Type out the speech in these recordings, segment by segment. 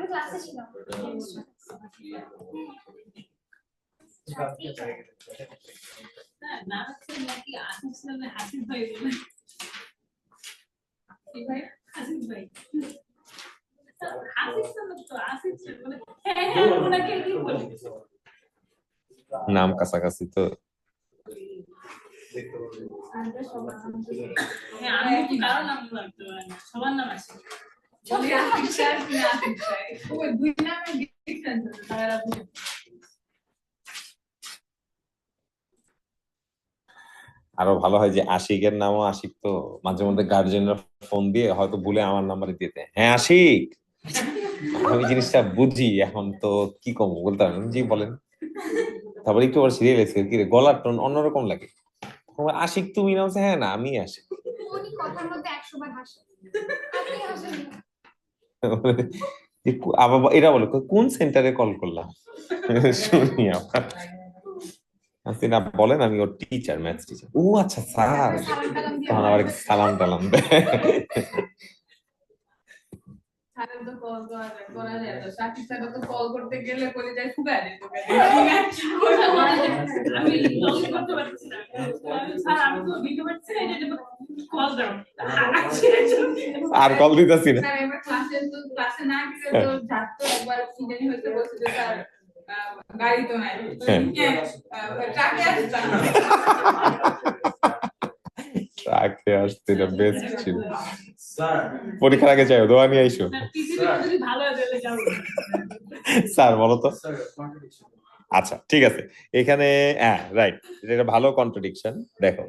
ক্লাসে ছিলাম। না নাকি আসিফ নামে হাসিফ ভাই বলে ভাই হাসিফ ভাই আসিফ নামে তো আসিফ মানে হ্যাঁ হ্যাঁ ওনাকে কি বলে নাম কাছাকাছি তো হ্যাঁ আমি কি কারো নাম বলতে পারি না সবার নাম আছে দুই নামে ডিফারেন্স আছে আরো ভালো হয় যে আশিকের নামও আশিক, তো মাঝে মধ্যে গার্জিয়ানরা ফোন দিয়ে হয়তো ভুলে আমার নাম্বারে দিতে, হ্যাঁ আশিক, আমি জিনিসটা বুঝি এখন তো কি কম বলতাম, জি বলেন, তারপর একটু আবার সিরিয়াস কি রে গলার টোন অন্যরকম লাগে, আশিক তুমি নাম, হ্যাঁ না আমি আশিক, উনি কথার মধ্যে 100 বার হাসে আপনি হাসেন আবার এরা বলে কোন সেন্টারে কল করলাম শুনি আবার হাসিনা বলেন আমি ওর টিচার, ম্যাথস টিচার। ও আচ্ছা স্যার, তখন আবার সালাম টালাম দেয়। স্যারের তো কল করা যায় তো সাকিব স্যার তো কল করতে গেলে বলে যায় ফুগা দে তোকে আমি লগ করতে পারছি না স্যার আমি তো দিতে পারছি না এটা কল দাও আর কল দিতেছি না স্যার এবার ক্লাসে না গেলে তো ছাত্র একবার কি জানি হইতে বলছে যে স্যার গাড়ি তো নাই ট্রাকে আসতাম ট্রাকে আসতে না বেস্ট ছিল, পরীক্ষার আগে যাই দোয়া নিয়ে আইসো স্যার বলো তো। আচ্ছা ঠিক আছে, এখানে হ্যাঁ রাইট, এটা ভালো কন্ট্রাডিকশন। দেখো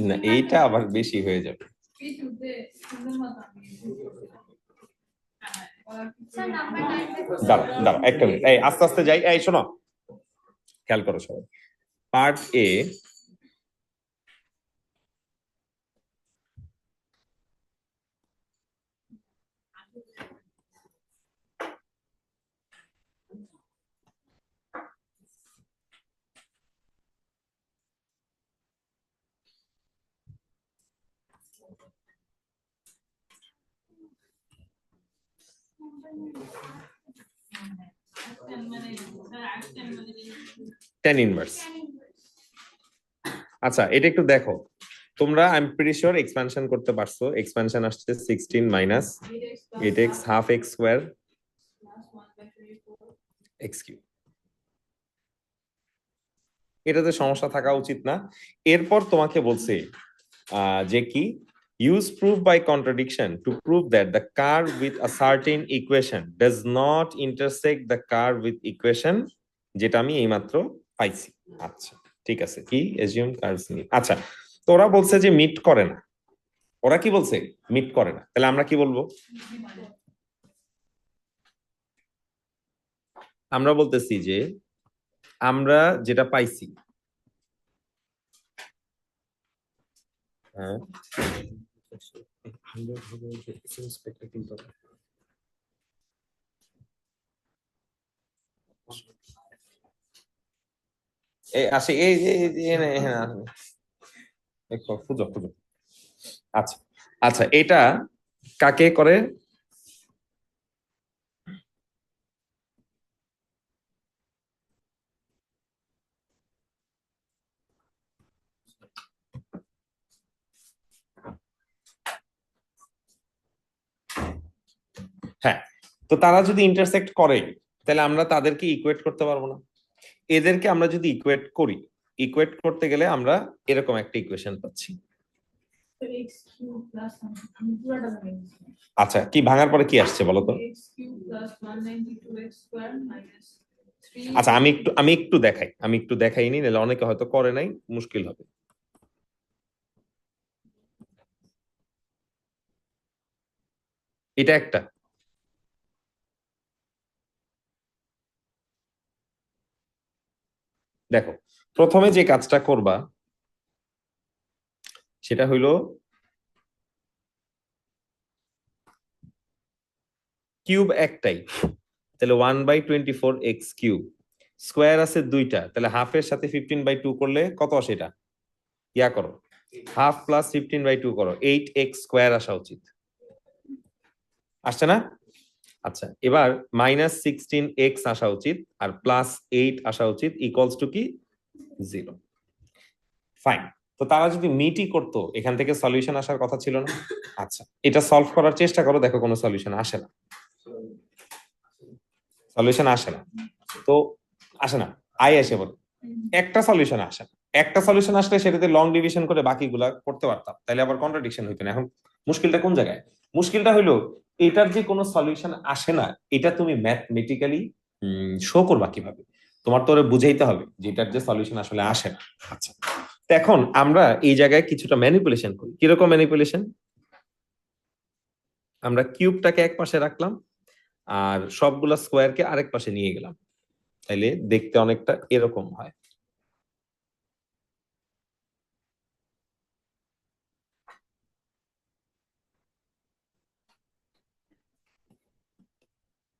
না এইটা আবার বেশি হয়ে যাবে, দাঁড়াও দাঁড়াও একটা মিনিট, এই আস্তে আস্তে যাই, এই শোনো খেয়াল করো সবাই, পার্ট এ টেন ইনভার্স। আচ্ছা এটা একটু দেখো তোমরা, I am pretty sure expansion করতে পারছো, এক্সপ্যানশন আসছে 16 minus 8x half x square x cube, এটাতে সমস্যা থাকা উচিত না। এরপর তোমাকে বলছে যে কি use proof by contradiction to prove that the curve with a certain equation does not intersect the curve with equation, যেটা আমি এইমাত্র পাইছি। আচ্ছা ঠিক আছে, কি assume curves meet, আচ্ছা তো ওরা বলছে যে মিট করে না, ওরা কি বলছে মিট করে না, তাহলে আমরা কি বলবো, আমরা বলতেছি যে আমরা যেটা পাইছি, হ্যাঁ আসে এই খুঁজো খুঁজো, আচ্ছা আচ্ছা এটা কাকে করে, হ্যাঁ তো তারা যদি ইন্টারসেক্ট করে তাহলে আমরা তাদেরকে ইকুয়েট করতে পারবো না, এদেরকে আমরা যদি ইকুয়েট করি, ইকুয়েট করতে গেলে আমরা এরকম একটা ইকুয়েশন পাচ্ছি। আচ্ছা কি ভাঙার পরে কি আসছে বলো তো, আচ্ছা আমি একটু দেখাইনি, নাহলে অনেকে হয়তো করে নাই, মুশকিল হবে। এটা একটা, দেখো প্রথমে যে কাজটা করবা সেটা হইলো কিউব একটাই, তাহলে 1/24x³ স্কোয়ার আছে দুইটা, তাহলে হাফের সাথে 15/2 করলে কত আসে? এটা ইয়া করো, হাফ প্লাস 15/2 করো, 8x² আসা উচিত, আসছে না? আচ্ছা, এবার -16x আসা উচিত আর +8 আসা উচিত, ইকুয়ালস টু কি 0। ফাইন। তো তারা যদি মিটই করতো, এখান থেকে সলিউশন আসার কথা ছিল না? আচ্ছা, এটা সলভ করার চেষ্টা করো, দেখো কোনো সলিউশন আসে না, সলিউশন আসে না, তো আসে না, আই আসে বলো, একটা সলিউশন আসে না। একটা সলিউশন আসলে সেটাতে লং ডিভিশন করে বাকিগুলা করতে পারতাম, তাহলে আবার কন্ট্রাডিকশন হইতো না। এখন মুশকিলটা কোন জায়গায়? মুশকিলটা হইলো এটার যে কোনো সলিউশন আসে না, এটা তুমি ম্যাথমেটিক্যালি শো করবা কিভাবে? তোমার তো ওরে বুঝাইতে হবে যে এটার যে সলিউশন আসলে আসে না। আচ্ছা, তো এখন আমরা এই জায়গায় কিছুটা ম্যানিপুলেশন করি। কিরকম ম্যানিপুলেশন? আমরা কিউবটাকে এক পাশে রাখলাম আর সবগুলা স্কোয়ারকে আরেক পাশে নিয়ে গেলাম, তাইলে দেখতে অনেকটা এরকম হয়।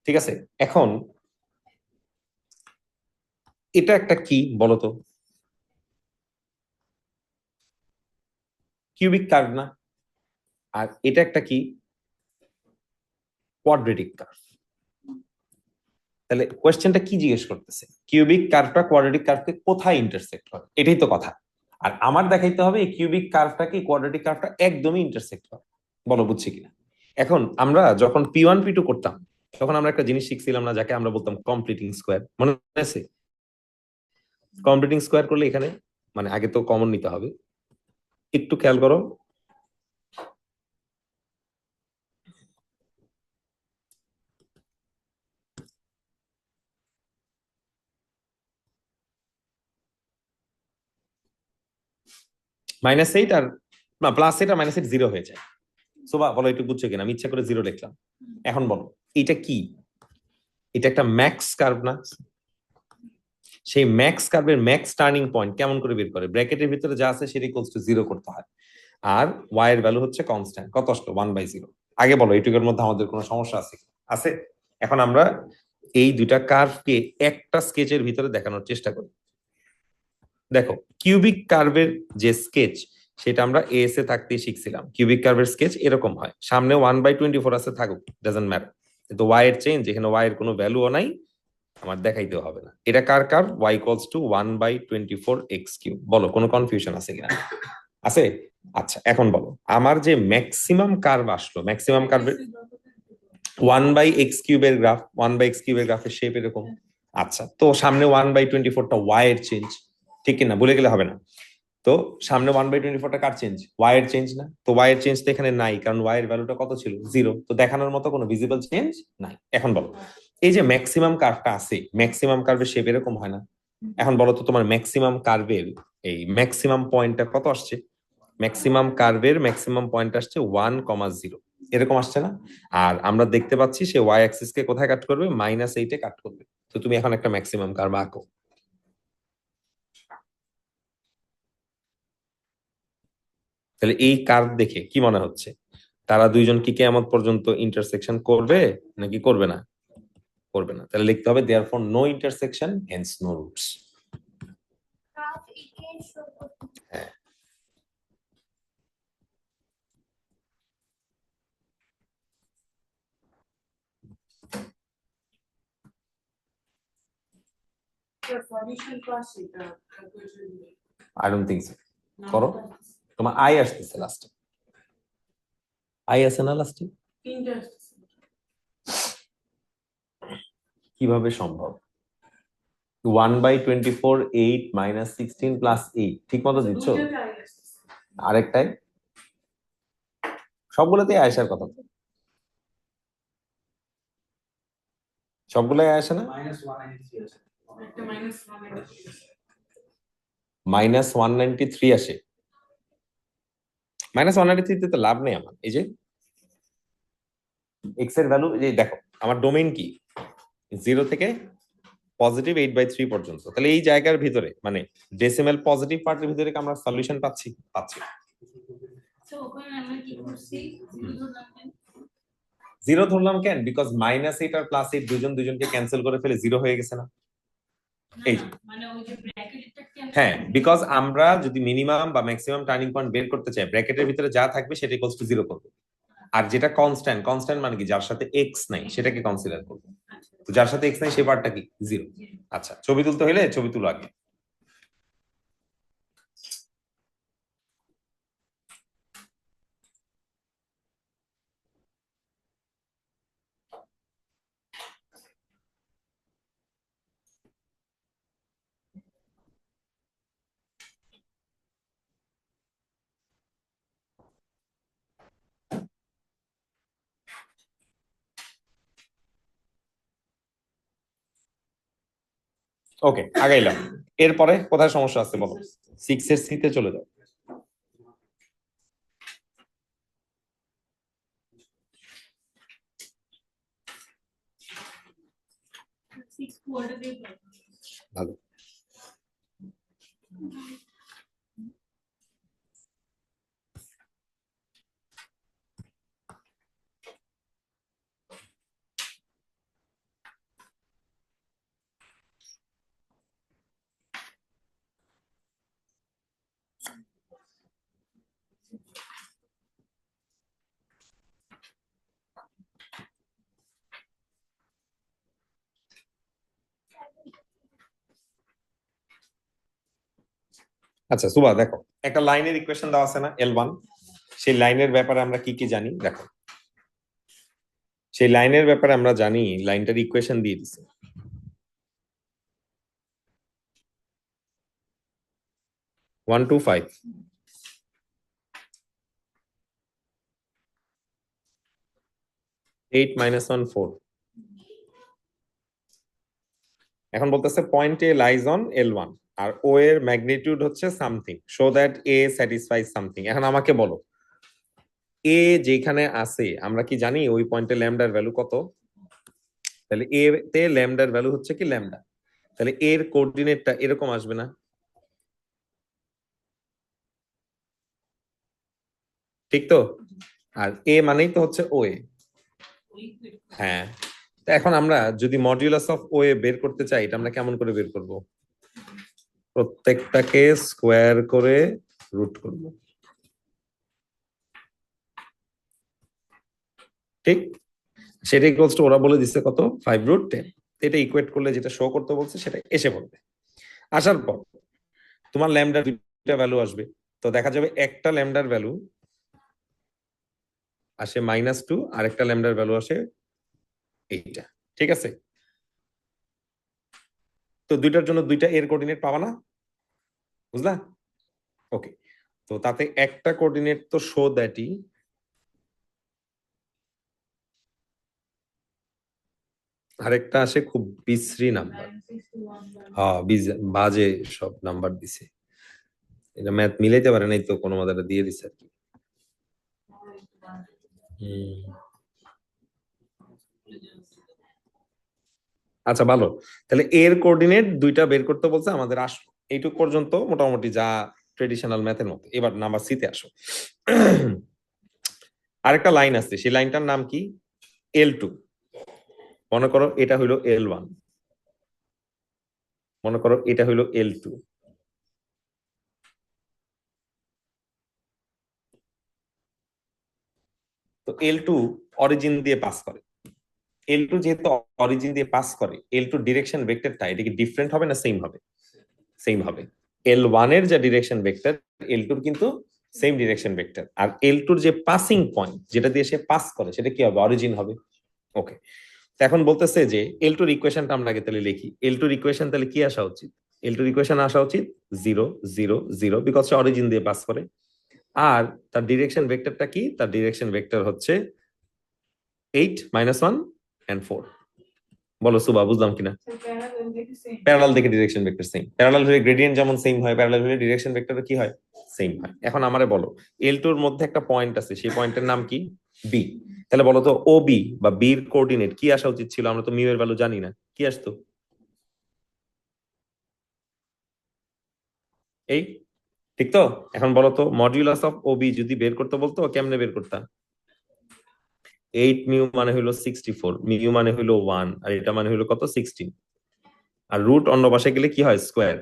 ঠিক আছে, এখন এটা একটা কি বলতো? কিউবিক কার্ভ না? আর এটা একটা কি? Quadratic curve. তাহলে কোয়েশ্চেনটা কি জিজ্ঞেস করতেছে? কিউবিক কার্ভটা কোয়াড্রেটিক কার্ভকে কোথায় ইন্টারসেক্ট করে, এটাই তো কথা। আর আমার দেখাইতে হবে এই কিউবিক কার্ভটা কি কোয়াড্রেটিক কার্ভটা একদমই ইন্টারসেক্ট করে। বলো বুঝছি কিনা? এখন আমরা যখন P1 P2 করতাম, তখন আমরা একটা জিনিস শিখছিলাম না, যাকে আমরা বলতাম কমপ্লিটিং স্কোয়ার, মনে আছে? কমপ্লিটিং স্কোয়ার করলে এখানে মানে আগে তো কমন নিতে হবে, একটু খেয়াল করো। -8 আর না, +8 আর -8 জিরো হয়ে যায়। সোবা বলো একটু বুঝছো কিনা? আমি ইচ্ছা করে জিরো লিখলাম। এখন বলো এটা কি? এটা একটা ম্যাক্স কার্ভ না? সেই ম্যাক্স কার্ভের ম্যাক্স টার্নিং পয়েন্ট কেমন করে বের করে? ব্র্যাকেটের ভিতরে যা আছে সেটা ইকুয়ালস টু 0 করতে হয়, আর ওয়াই এর ভ্যালু হচ্ছে কনস্ট্যান্ট। কত আসলো? 1/0। আগে বলো এইটুকুর মধ্যে আমাদের কোনো সমস্যা আছে? আছে। এখন আমরা এই দুইটা কার্ভকে একটা স্কেচের ভিতরে দেখানোর চেষ্টা করি। দেখো, কিউবিক কার্ভের যে স্কেচ সেটা আমরা এএস এ থাকতেই শিখছিলাম। কিউবিক কার্ভের স্কেচ এরকম হয়, সামনে 1/24 আছে, থাকুক, ডাজন্ট ম্যাটার, কিন্তু ওয়াই এর চেঞ্জ, এখানে ওয়াই এর কোনো ভ্যালুও নাই, আমার দেখাইতে হবে না। এটা কার curve? y equals to 1/24x³। বলো কোনো কনফিউশন আছে কিনা? আছে? আচ্ছা, এখন বলো আমার যে ম্যাক্সিমাম কার্ভ আসলো, ম্যাক্সিমাম কার্ভের 1/x³ এর গ্রাফ, 1/x³ এর গ্রাফের শেপ এরকম। আচ্ছা, তো সামনে 1/24টা ওয়াই এর চেঞ্জ, ঠিক কিনা? বলে গেলে হবে না। তো সামনে 1/24টা কার চেঞ্জ? ওয়াই এর চেঞ্জ না? তো ওয়াই এর চেঞ্জ তো এখানে নাই, কারণ ওয়াই এর ভ্যালুটা কত ছিল? 0। তো দেখানোর মতো কোনো ভিজিবল চেঞ্জ নাই। এখন বলো এই যে ম্যাক্সিমাম কার্ভটা আছে, ম্যাক্সিমাম কার্ভের শেপ এরকম হয় না? এখন বলো তো তোমার ম্যাক্সিমাম কার্ভের এই ম্যাক্সিমাম পয়েন্টটা কত আসছে? ম্যাক্সিমাম কার্ভের ম্যাক্সিমাম পয়েন্ট আসছে 1,0, এরকম আসছে না? আর আমরা দেখতে পাচ্ছি সে ওয়াই অ্যাক্সিস কে কোথায় কাট করবে? -8 কাট করবে। তো তুমি এখন একটা ম্যাক্সিমাম কার্ভ আঁকো। তাহলে এই কার্ভ দেখে কি মনে হচ্ছে? তারা দুইজন কি কিয়ামত পর্যন্ত ইন্টারসেকশন করবে নাকি করবে না? করবে না। তাহলে লিখতে হবে therefore no intersection, hence no roots. হ্যাঁ, আই ডোন্ট থিংক সো। করো, তোমার আই আসতেছে লাস্টে, আই আছে না লাস্টে? কিভাবে সম্ভব? 1/24 8 -16 +8 ঠিক মতো দিচ্ছ? আরেকটাই সবগুলোতেই আসার কথা তো, সবগুলাই আসে না? -193 আসে। -193 তে তো লাভ নেই আমার। এই যে এক্স এর ভ্যালু, এই যে দেখো আমার ডোমেইন কি, 0 থেকে পজিটিভ 8/3 পর্যন্ত। তাহলে এই জায়গার ভিতরে মানে ডেসিমাল পজিটিভ পার্টের ভিতরে কি আমরা সলিউশন পাচ্ছি? পাচ্ছি। তো ওখানে আমরা কি করছি? জিরো ধরলাম কেন? বিকজ -8 আর +8 দুজন দুজনকে ক্যান্সেল করে ফেলে জিরো হয়ে গেছে না? এই মানে ওই যে ব্র্যাকেটটা কি? হ্যাঁ, বিকজ আমরা যদি মিনিমাম বা ম্যাক্সিমাম টার্নিং পয়েন্ট বের করতে চাই, ব্র্যাকেটের ভিতরে যা থাকবে সেটা ইকুয়ালস টু 0 করব। আর যেটা কনস্ট্যান্ট, কনস্ট্যান্ট মানে কি? যার সাথে এক্স নাই সেটাকে কনসিডার করব। তো যার সাথে এক্স নাই সেই পার্টটা কি? 0। আচ্ছা, ছবি তুলতে হলে ছবি তুলো আগে। ওকে, আগাইলাম। এরপরে কোথায় সমস্যা আছে বলো? 6 এর সি তে চলে যাও। ভালো। আচ্ছা সুবা, দেখো একটা লাইনের ইকুয়েশন দেওয়া আছে না L1, সেই লাইনের ব্যাপারে আমরা কি কি জানি দেখো। সেই লাইনের ব্যাপারে আমরা জানি, লাইনটার ইকুয়েশন দিয়ে দিছে। One two five, 8 - 1 4। এখন বলতেছে point A lies on L1 আর ও এর ম্যাগনিটিউড হচ্ছে something, so that A satisfies something. এখন আমাকে বলো এ যেখানে আছে আমরা কি জানি ওই পয়েন্টে ল্যামডার ভ্যালু কত? তাহলে এ তে ল্যামডার ভ্যালু হচ্ছে কি ল্যামডা। তাহলে এর কোঅর্ডিনেটটা এরকম আসবে না? ঠিক তো? আর এ মানেই তো হচ্ছে ও এ। হ্যাঁ, তো এখন আমরা যদি মডিউলাস অফ ও এ বের করতে চাই, এটা আমরা কেমন করে বের করব? প্রত্যেকটাকে স্কোয়ার করে রুট করব, ঠিক? সেটা ইকুয়ালস টু ওরা বলে দিচ্ছে কত? 5√10। এটা ইকুয়েট করলে যেটা শো করতে বলছে সেটা এসে পড়বে। আসার পর তোমার ল্যামডার দুইটা ভ্যালু আসবে। তো দেখা যাবে একটা ল্যামডার ভ্যালু আসে -2, আর একটা ল্যামডার ভ্যালু আসে এইটা। ঠিক আছে? তো দুইটার জন্য দুইটা এর কোঅর্ডিনেট পাবা না? বুঝলা? ওকে, তো তাতে একটা কোঅর্ডিনেট তো শো দ্যাটই, আরেকটা আসে খুব বিশ্রী নাম্বার। হ্যাঁ, বাজে সব নাম্বার দিছে। এটা ম্যাথ মিলাইতে পারে নাই তো কোনো মতে দিয়ে দিছে আর কি। আচ্ছা ভালো, তাহলে এর কোঅর্ডিনেট দুইটা বের করতে বলছে আমাদের। আসলো এইটুক পর্যন্ত মোটামুটি যা ট্রেডিশনাল ম্যাথের মতো। এবার নাম্বার সি তে আসো। আরেকটা লাইন আছে, সেই লাইনটার নাম কি? L2। মনে করো এটা হইলো L1, মনে করো এটা হইলো L2। তো L2 অরিজিন দিয়ে পাস করে। L2 যেহেতু অরিজিন দিয়ে পাস করে, L2 ডিরেকশন ভেক্টরটা এটা কি ডিফারেন্ট হবে না সেম হবে? সেম হবে। L1 এর যে ডিরেকশন ভেক্টর, L2 এর কিন্তু সেম ডিরেকশন ভেক্টর। আর L2 এর যে পাসিং পয়েন্ট যেটা দিয়ে সে পাস করে সেটা কি হবে? অরিজিন হবে। ওকে, এখন বলতেছে যে L2 এর ইকুয়েশনটা আমরা আগে তাহলে লিখি। L2 এর ইকুয়েশন তাহলে কি আসা উচিত? L2 এর ইকুয়েশন আসা উচিত 0 0 0, বিকজ সে অরিজিন দিয়ে পাস করে। আর তার ডিরেকশন ভেক্টরটা কি? তার ডিরেকশন ভেক্টর হচ্ছে 8 - 1 and 4। বলো সুবা, বুঝলাম কিনা? প্যারালাল দেখে ডিরেকশন ভেক্টর সেম। প্যারালাল হলে গ্রেডিয়েন্ট যেমন সেম হয়, প্যারালাল হলে ডিরেকশন ভেক্টর কি হয়? সেম হয়। এখন আমারে বলো L2 এর মধ্যে একটা পয়েন্ট আছে, সেই পয়েন্টের নাম কি? বি। তাহলে বলো তো ও বি বা বির কোঅর্ডিনেট কি আসা উচিত ছিল? আমরা তো মিউ এর ভ্যালু জানি না, কি আসতো? এই ঠিক তো? এখন বলো তো মডিউলাস অফ ওবি যদি বের করতে বলতো কেমনে বের করতাম? 8 মিউ মানে হলো 64, মিউ মানে হলো 1, আর এটা মানে হলো কত 16, আর রুট অন্য পাশে গেলে কি হয় স্কোয়ার,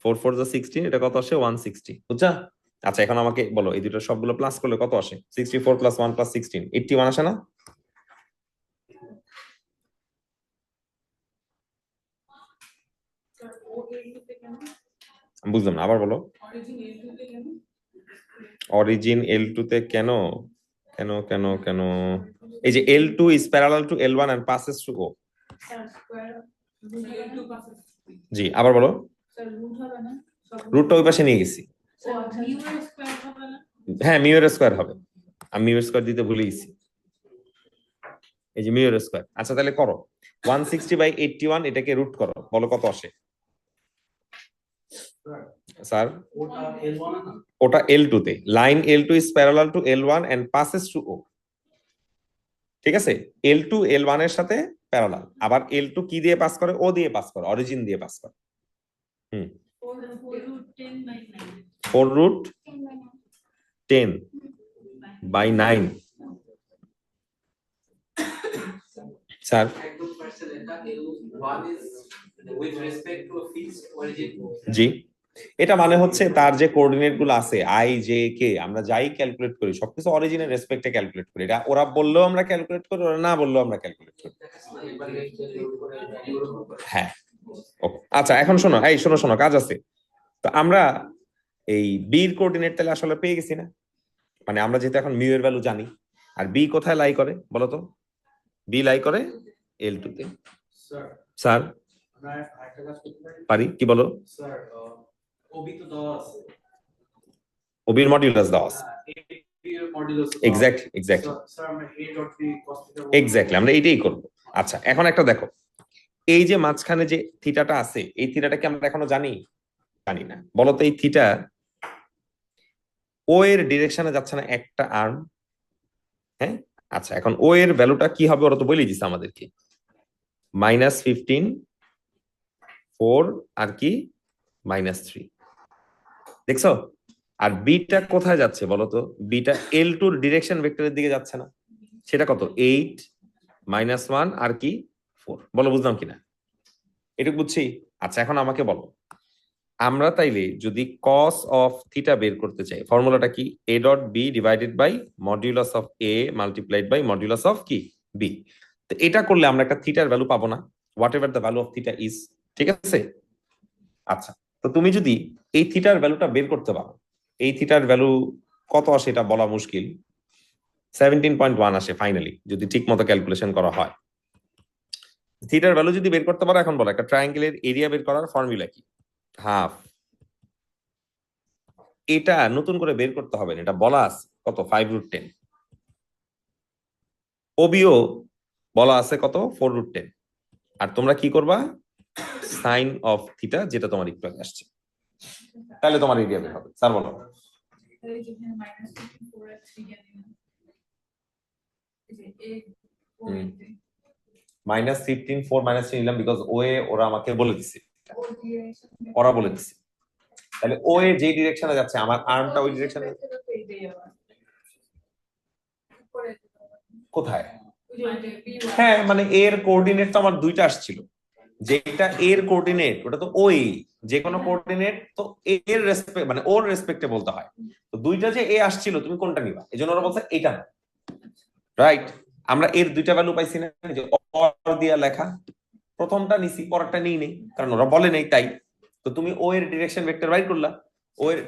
4 4 যা 16, এটা কত আসে 160, বুঝছা? আচ্ছা এখন আমাকে বলো এই দুটো সবগুলো প্লাস করলে কত আসে? 64 প্লাস 1 প্লাস 16, 81 আসে না? আমি বুঝলাম না, আবার বলো। অরিজিন L2 তে কেন কেন কেন কেন? এই যে L2 is parallel to L1 and passes through O. জি আবার বলো। রুটটা ওই পাশে নিয়ে গেছি। হ্যাঁ মিউ এর স্কয়ার হবে, আমি মিউ এর স্কয়ার দিতে ভুলে গেছি। এই যে মিউ এর স্কয়ার। আচ্ছা তাহলে করো 160/81, এটাকে রুট করো, বলো কত আসে? স্যার ওটা L2 তে, line L2 is parallel to L1 and passes through O, ঠিক আছে? L2 L1 এর সাথে প্যারালাল, আবার L2 কি দিয়ে পাস করে? ও দিয়ে পাস করে, অরিজিন দিয়ে পাস করে। 4√10/9 স্যার। জি এটা মানে হচ্ছে তার যে কোঅর্ডিনেট গুলো আছে আই জে কে, আমরা যাই ক্যালকুলেট করি সবকিছু অরিজিনের রেসপেক্টে ক্যালকুলেট করি, এটা ওরা বললেও আমরা ক্যালকুলেট করি, ওরা না বললেও আমরা ক্যালকুলেট করি। হ্যাঁ আচ্ছা এখন শোনো, এই শোনো শোনো কাজ আছে তো। আমরা এই বির কোঅর্ডিনেট তাহলে আসলে পেয়ে গেছি না, মানে আমরা যেহেতু এখন মিউ এর ভ্যালু জানি, আর বি কোথায় লাই করে বলো তো? বি লাই করে L2 তে। স্যার পারি, কি বলো? ওবির মডিউলাস দেওয়া আছে, এক্স্যাক্টলি আমরা এইটাই করবো। আচ্ছা এখন একটা দেখো, এই যে মাঝখানে যে থিটাটা আছে, এই থিটাটা কি আমরা এখনো জানি? জানি না। বলো তো এই থিটা ও এর ডিরেকশনে যাচ্ছে না একটা আর্ম? হ্যাঁ আচ্ছা এখন ও এর ভ্যালুটা কি হবে ওরা তো বলেই দিছে আমাদেরকে, -15 4 আর কি -3, দেখছো? আর বিটা কোথায় যাচ্ছে বলো তো? বিটা L2 এর ডিরেকশন ভেক্টরের দিকে যাচ্ছে না, সেটা কত 8 -1 আর কি 4, বলো বুঝলাম কিনা? এটুকু বুঝছি। আচ্ছা এখন আমাকে বলো, আমরা তাইলে যদি cos অফ থিটা বের করতে চাই, ফর্মুলাটা কি? a dot B divided by modulus of a multiplied by modulus of কি b। তো এটা করলে আমরা একটা থিটার ভ্যালু পাবো না, what ever the value of theta is, ঠিক আছে? আচ্ছা তো তুমি যদি এই থিটার ভ্যালুটা বের করতে পারো, এই থিটার ভ্যালু কত আসে এটা বলা মুশকিল, 17.1 আসে ফাইনালি যদি ঠিক মতো ক্যালকুলেশন করা হয়। থিটার ভ্যালু যদি বের করতে পারো, এখন বলো একটা ট্রায়াঙ্গেলের এরিয়া বের করার ফর্মুলা কি? হাফ। এটা নতুন করে বের করতে হবে না, এটা বলা আছে কত 5√10। ওবিও বলা আছে কত 4√10, আর তোমরা কি করবা? সাইন অফ থিটা যেটা তোমার একটু আগে আসছে, তাহলে তোমার এরিয়া বের হবে। স্যার বলো। -15 4 -3 নিলাম বিকজ ওরা আমাকে বলে দিছে, ওরা বলে দিছে। তাহলে ও এ যে ডিরেকশনে যাচ্ছে আমার আর্মটা ওই ডিরেকশনে কোথায়? হ্যাঁ মানে এর কোঅর্ডিনেট তো আমার দুইটা আসছিল, যেটা এর কোঅর্ডিনেট ওটা তো ওই, যে কোনো কোঅর্ডিনেট তো এর রেসপেক্ট মানে ওর রেসপেক্টে বলতে হয়, তো দুইটা যে এ আসছিল তুমি কোনটা নিবা, এজন্য ওরা বলছে এটা না, রাইট? আমরা এর দুইটা ভ্যালু পাইছি না, যে অর দিয়া লেখা, প্রথমটা নিছি পরেরটা নিই নেই কারণ ওরা বলে নেই তাই। তো তুমি ও এর ডিরেকশন ভেক্টর বাইর করলা, ও এর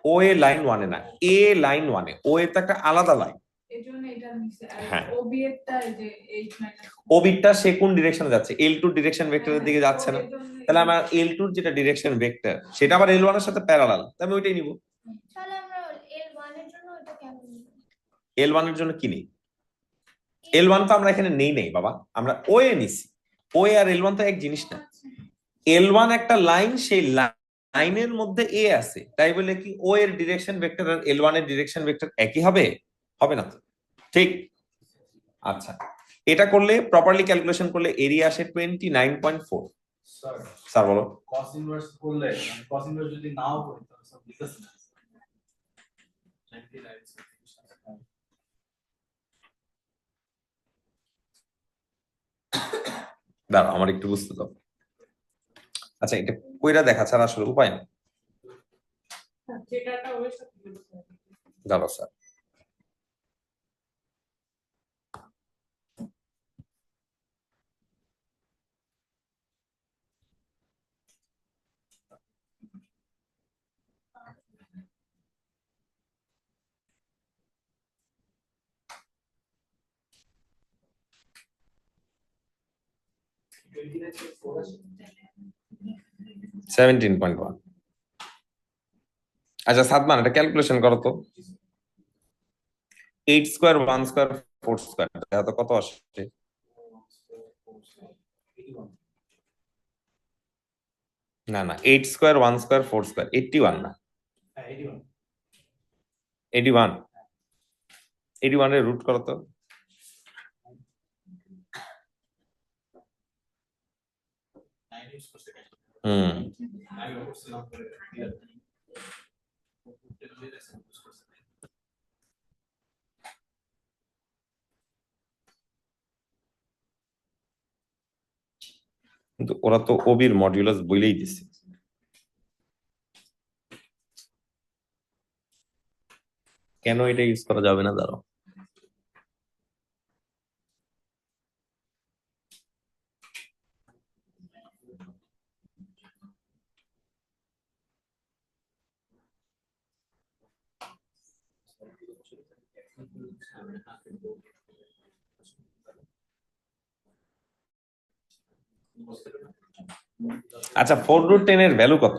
ও এ লাইন ওয়ানে না, এ লাইন ওয়ানে, ও এর তো একটা আলাদা লাইন। হ্যাঁ ওবিটা সে কোন ডিরেকশনে যাচ্ছে? L2 ডিরেকশন ভেক্টরের দিকে যাচ্ছে না, তাহলে আমার L2 যেটা ডিরেকশন ভেক্টর সেটা আবার L1 এর সাথে প্যারালাল, তাহলে আমি ওইটাই নিব। তাহলে আমরা L1 এর জন্য ওটা কেন নিব? L1 এর জন্য কি নেই? L1 তো আমরা এখানে নেই নেই বাবা, আমরা ও এ নিছি, ও এ আর L1 তো এক জিনিস না। L1 একটা লাইন, সেই লাইনের মধ্যে এ আছে, তাই বলে কি ও এর ডিরেকশন ভেক্টর আর L1 এর ডিরেকশন ভেক্টর একই হবে? হবে না তো, ঠিক? আচ্ছা এটা করলে প্রপারলি ক্যালকুলেশন করলে এরিয়া আসে 29.4, স্যার স্যার বলো। cos inverse করলে মানে cos inverse যদি নাও করি তাহলে সব লিখতেছি না দাঁড়াও আমার একটু বুঝতে দাও। আচ্ছা এটা কইরা দেখা ছাড়া আসলে উপায় নেই। যেটাটা ওই সাথে দাঁড়াও স্যার। Seventeen point one. আচ্ছা সাদমান এটা ক্যালকুলেশন করো তো। 8 স্কয়ার 1 স্কয়ার 4 স্কয়ার এটা কত আসে? না না 8 স্কয়ার 1 স্কয়ার 4 স্কয়ার 81 না। হ্যাঁ 81 81 81 এর রুট করো তো। হুম কিন্তু ওরা তো ওবির মডিউলাস বলেই দিছে। কেন এটা ইউজ করা যাবে না দাঁড়াও। আচ্ছা 4√10 এর ভ্যালু কত?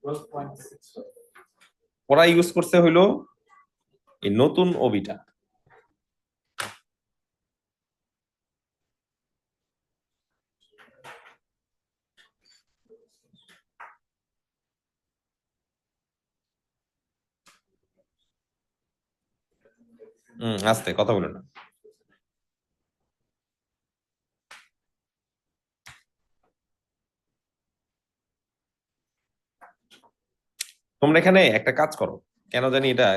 12.6 ওরা ইউজ করছে হইলো এই নতুন ওবিটা। আস্তে কথা বলো না। তোমরা এখানে একটা কাজ করো, কেন জানি এটা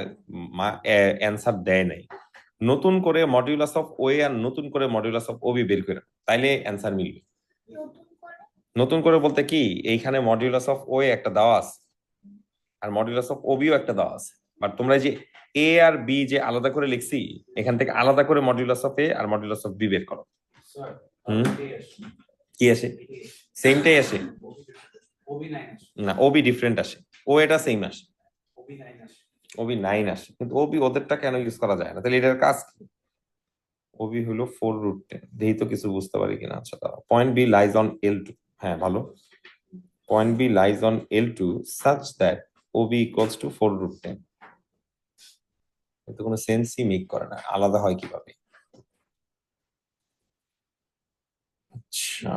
অ্যান্সার দেয় নাই। নতুন করে মডিউলাস অফ ওএ আর নতুন করে মডিউলাস অফ ওবি বের করে তাইলে অ্যান্সার মিলবে। নতুন করে নতুন করে বলতে কি এইখানে মডিউলাস অফ ওএ একটা দেওয়া আছে আর মডিউলাস অফ ওবিও একটা দেওয়া আছে, বাট তোমরা যে এ আর বি যে আলাদা করে লিখছি এখান থেকে আলাদা করে মডিউলাস অফ এ আর মডিউলাস অফ বি বের করো। স্যার হুম কি আসে? সেমটাই আসে ওবি 9 আসে না, ওবি ডিফারেন্ট আসে। ও এটা সেম আসে, ওবি 9 আসে ওবি 9 আসে, কিন্তু ওবি ওদেরটা কেন ইউজ করা যায় না? তাহলে এটার কাজ কি? ওবি হলো 4√10। দেখি তো কিছু বুঝতে পারি কিনা। আচ্ছা দাঁড়াও। Point B lies on L2। হ্যাঁ ভালো। Point B lies on L2 such that OB equals to 4√10। এতে কোনো সেন্সই মেক করে না, আলাদা হয় কিভাবে? আচ্ছা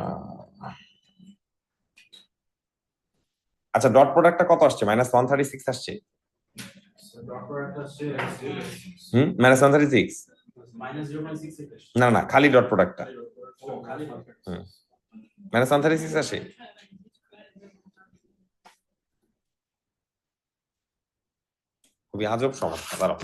আচ্ছা ডট প্রোডাক্টটা কত আসছে? -136 আসছে। স্যার ডট প্রোডাক্ট আসছে -136 -0.6 না না খালি ডট প্রোডাক্টটা ও খালি হুম -136 আসে। খুবই আজব সমস্যা। দাঁড়াও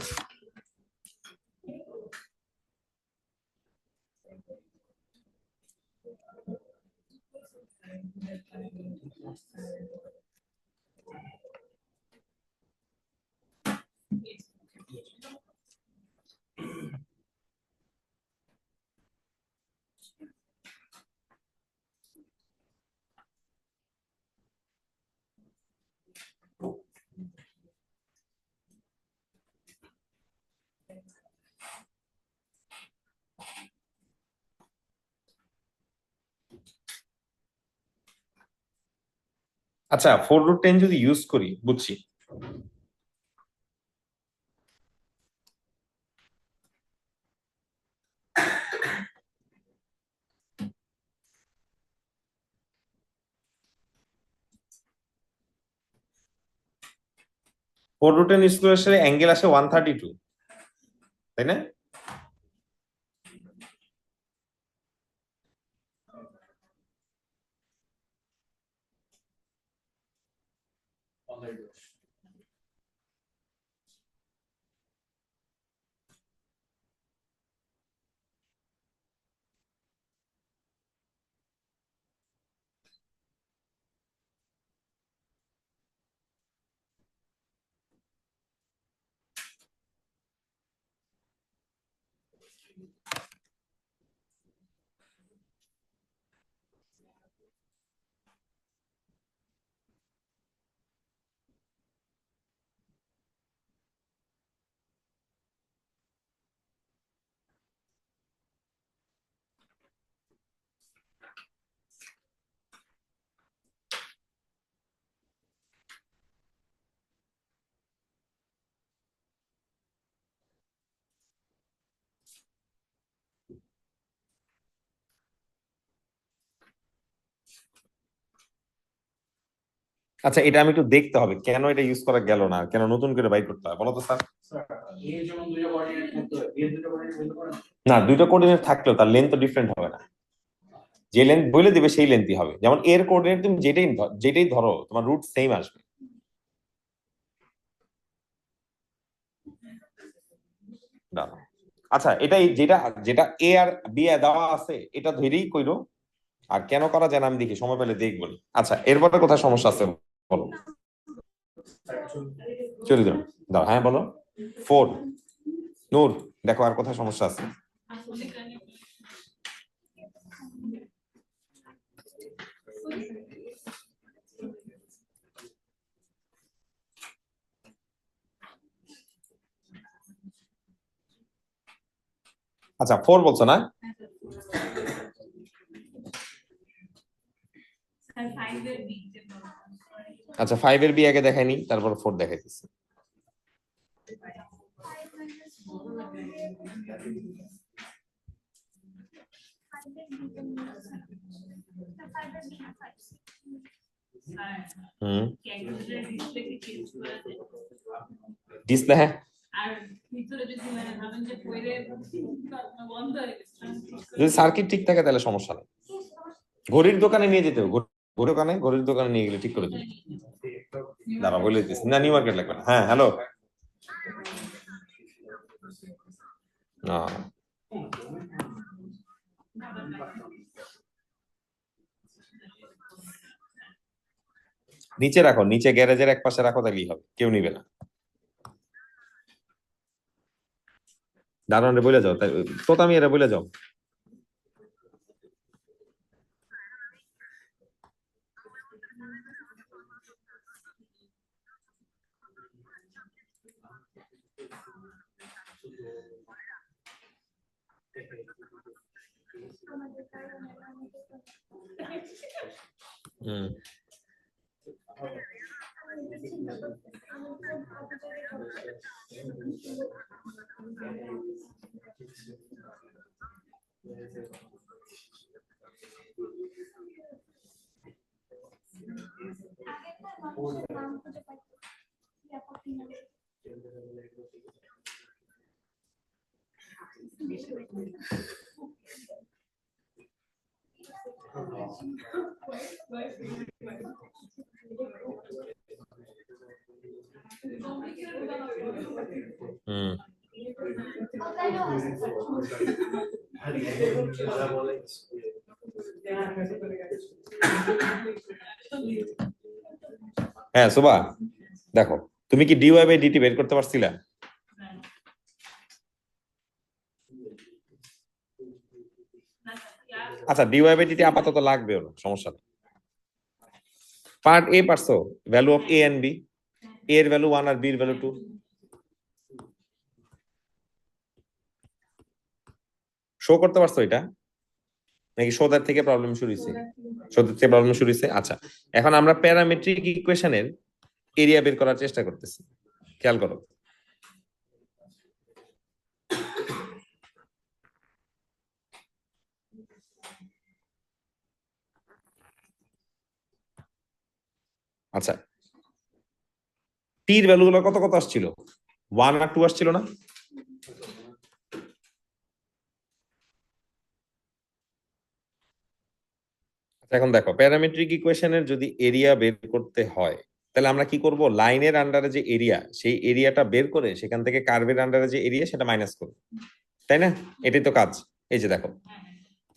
আচ্ছা 4√10 যদি ইউজ করি বুঝছি। √10 স্কোয়ার অ্যাঙ্গেল আসে 132, তাই না? মাথায় দোষ। আচ্ছা, এটা আমি একটু দেখতে হবে কেন এটা ইউজ করা গেল না, কেন নতুন করে বাইর করতে হয় বলো তো স্যার। স্যার এর জন্য দুইটা কোঅর্ডিনেট থাকতে হয়, এর দুইটা কোঅর্ডিনেট বলতে পারেন? না, দুইটা কোঅর্ডিনেট থাকলেও তার লেন্থ তো ডিফারেন্ট হবে না। যে লেন্থ বলে দিবে সেই লেন্থই হবে। যেমন এর কোঅর্ডিনেট তুমি যেটাই ধরো তোমার রুট সেম আসবে। দাঁড়াও। আচ্ছা, এটাই যেটা যেটা এ আর বি এ দেওয়া আছে এটা ধরেই কইরো। আর কেন করা যায় না আমি দেখি, সময় পেলে দেখবো। আচ্ছা, এরপরে কোথায় সমস্যা আছে বলো। চলে দাও, দাও, হ্যাঁ বলো। 4 নূর, দেখো আর কোথায় সমস্যা আছে। আচ্ছা, 4 বলছো না? আচ্ছা, 5 এর বি আগে দেখাইনি, তারপর 4 দেখাইতেছি। হুম, ডিসপ্লে, হ্যাঁ। যদি সার্কিট ঠিক থাকে তাহলে সমস্যা নেই। ঘড়ির দোকানে নিয়ে যেতে হবে, ঘড়ির দোকানে নিয়ে গেলে ঠিক করে দেবে। দাঁড়া বলে দিতেছি, না নিউ মার্কেট লাগবে না। হ্যাঁ, হ্যালো। নিচে রাখো, নিচে গ্যারেজের এক পাশে রাখো, তাহলেই হবে, কেউ নিবে না। দারোয়ান বলে যাও, তো আমি এরা বলে যাও। হুম, হুম। হ্যাঁ সুবা, দেখো তুমি কি ডিওয়াই বাই ডিটি বের করতে পারছিলা? আচ্ছা, ডিওয়াই বাই ডিটি আপাতত লাগবে না, সমস্যা নেই। পার্ট এ পারছো, value of A and B, A এর ভ্যালু 1 আর বি এর ভ্যালু 2। শো করতে পারছো এটা নাকি শোধার থেকে প্রবলেম শুরু হয়েছে? শোধার থেকে প্রবলেম শুরু হয়েছে। আচ্ছা, এখন আমরা প্যারামেট্রিক ইকুয়েশনের এরিয়া বের করার চেষ্টা করতেছি, খেয়াল করো। আচ্ছা, টির ভ্যালু গুলো কত কত আসছিল? 1 আর 2 আসছিল না? এখন দেখো, প্যারামেট্রিক ইকুয়েশনের যদি এরিয়া বের করতে হয় তাহলে আমরা কি করব, লাইনের আন্ডারে যে এরিয়া সেই এরিয়াটা বের করে সেখান থেকে কার্ভের আন্ডারে যে এরিয়া সেটা মাইনাস করব, তাই না? এটাই তো কাজ। এই যে দেখো,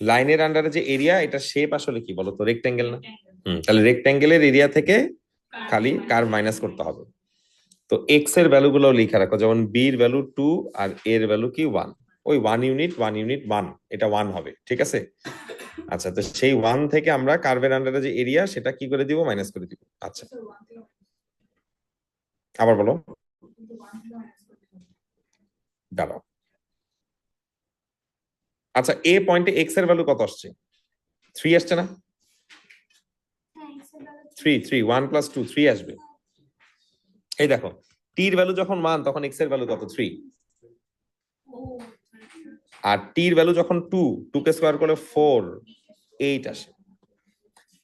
লাইনের আন্ডারে যে এরিয়া, এটা শেপ আসলে কি বলতো, রেক্টেঙ্গেল না? তাহলে রেক্টেঙ্গেলের এরিয়া থেকে খালি কার্ভ মাইনাস করতে হবে। তো এক্স এর ভ্যালু গুলো লিখে রাখো, যেমন বি এর ভ্যালু 2 আর এর ভ্যালু কি 1, ওই 1 ইউনিট 1, এটা 1 হবে, ঠিক আছে? আচ্ছা, তো সেই 1 থেকে আমরা কার্ভের আন্ডারে যে এরিয়া সেটা কি করে দিব, মাইনাস করে দিব। আচ্ছা, আবার বলো, দাঁড়াও। আচ্ছা, এ পয়েন্টে এক্স এর ভ্যালু কত আসছে? 3 আসছে না? হ্যাঁ x এর value 3 1 + 2 3 আসবে। এই দেখো, টি এর ভ্যালু যখন 1 তখন এক্স এর ভ্যালু কত, 3। আর টি এর ভ্যালু যখন 2 কে স্কয়ার করলে 4 8 আসে।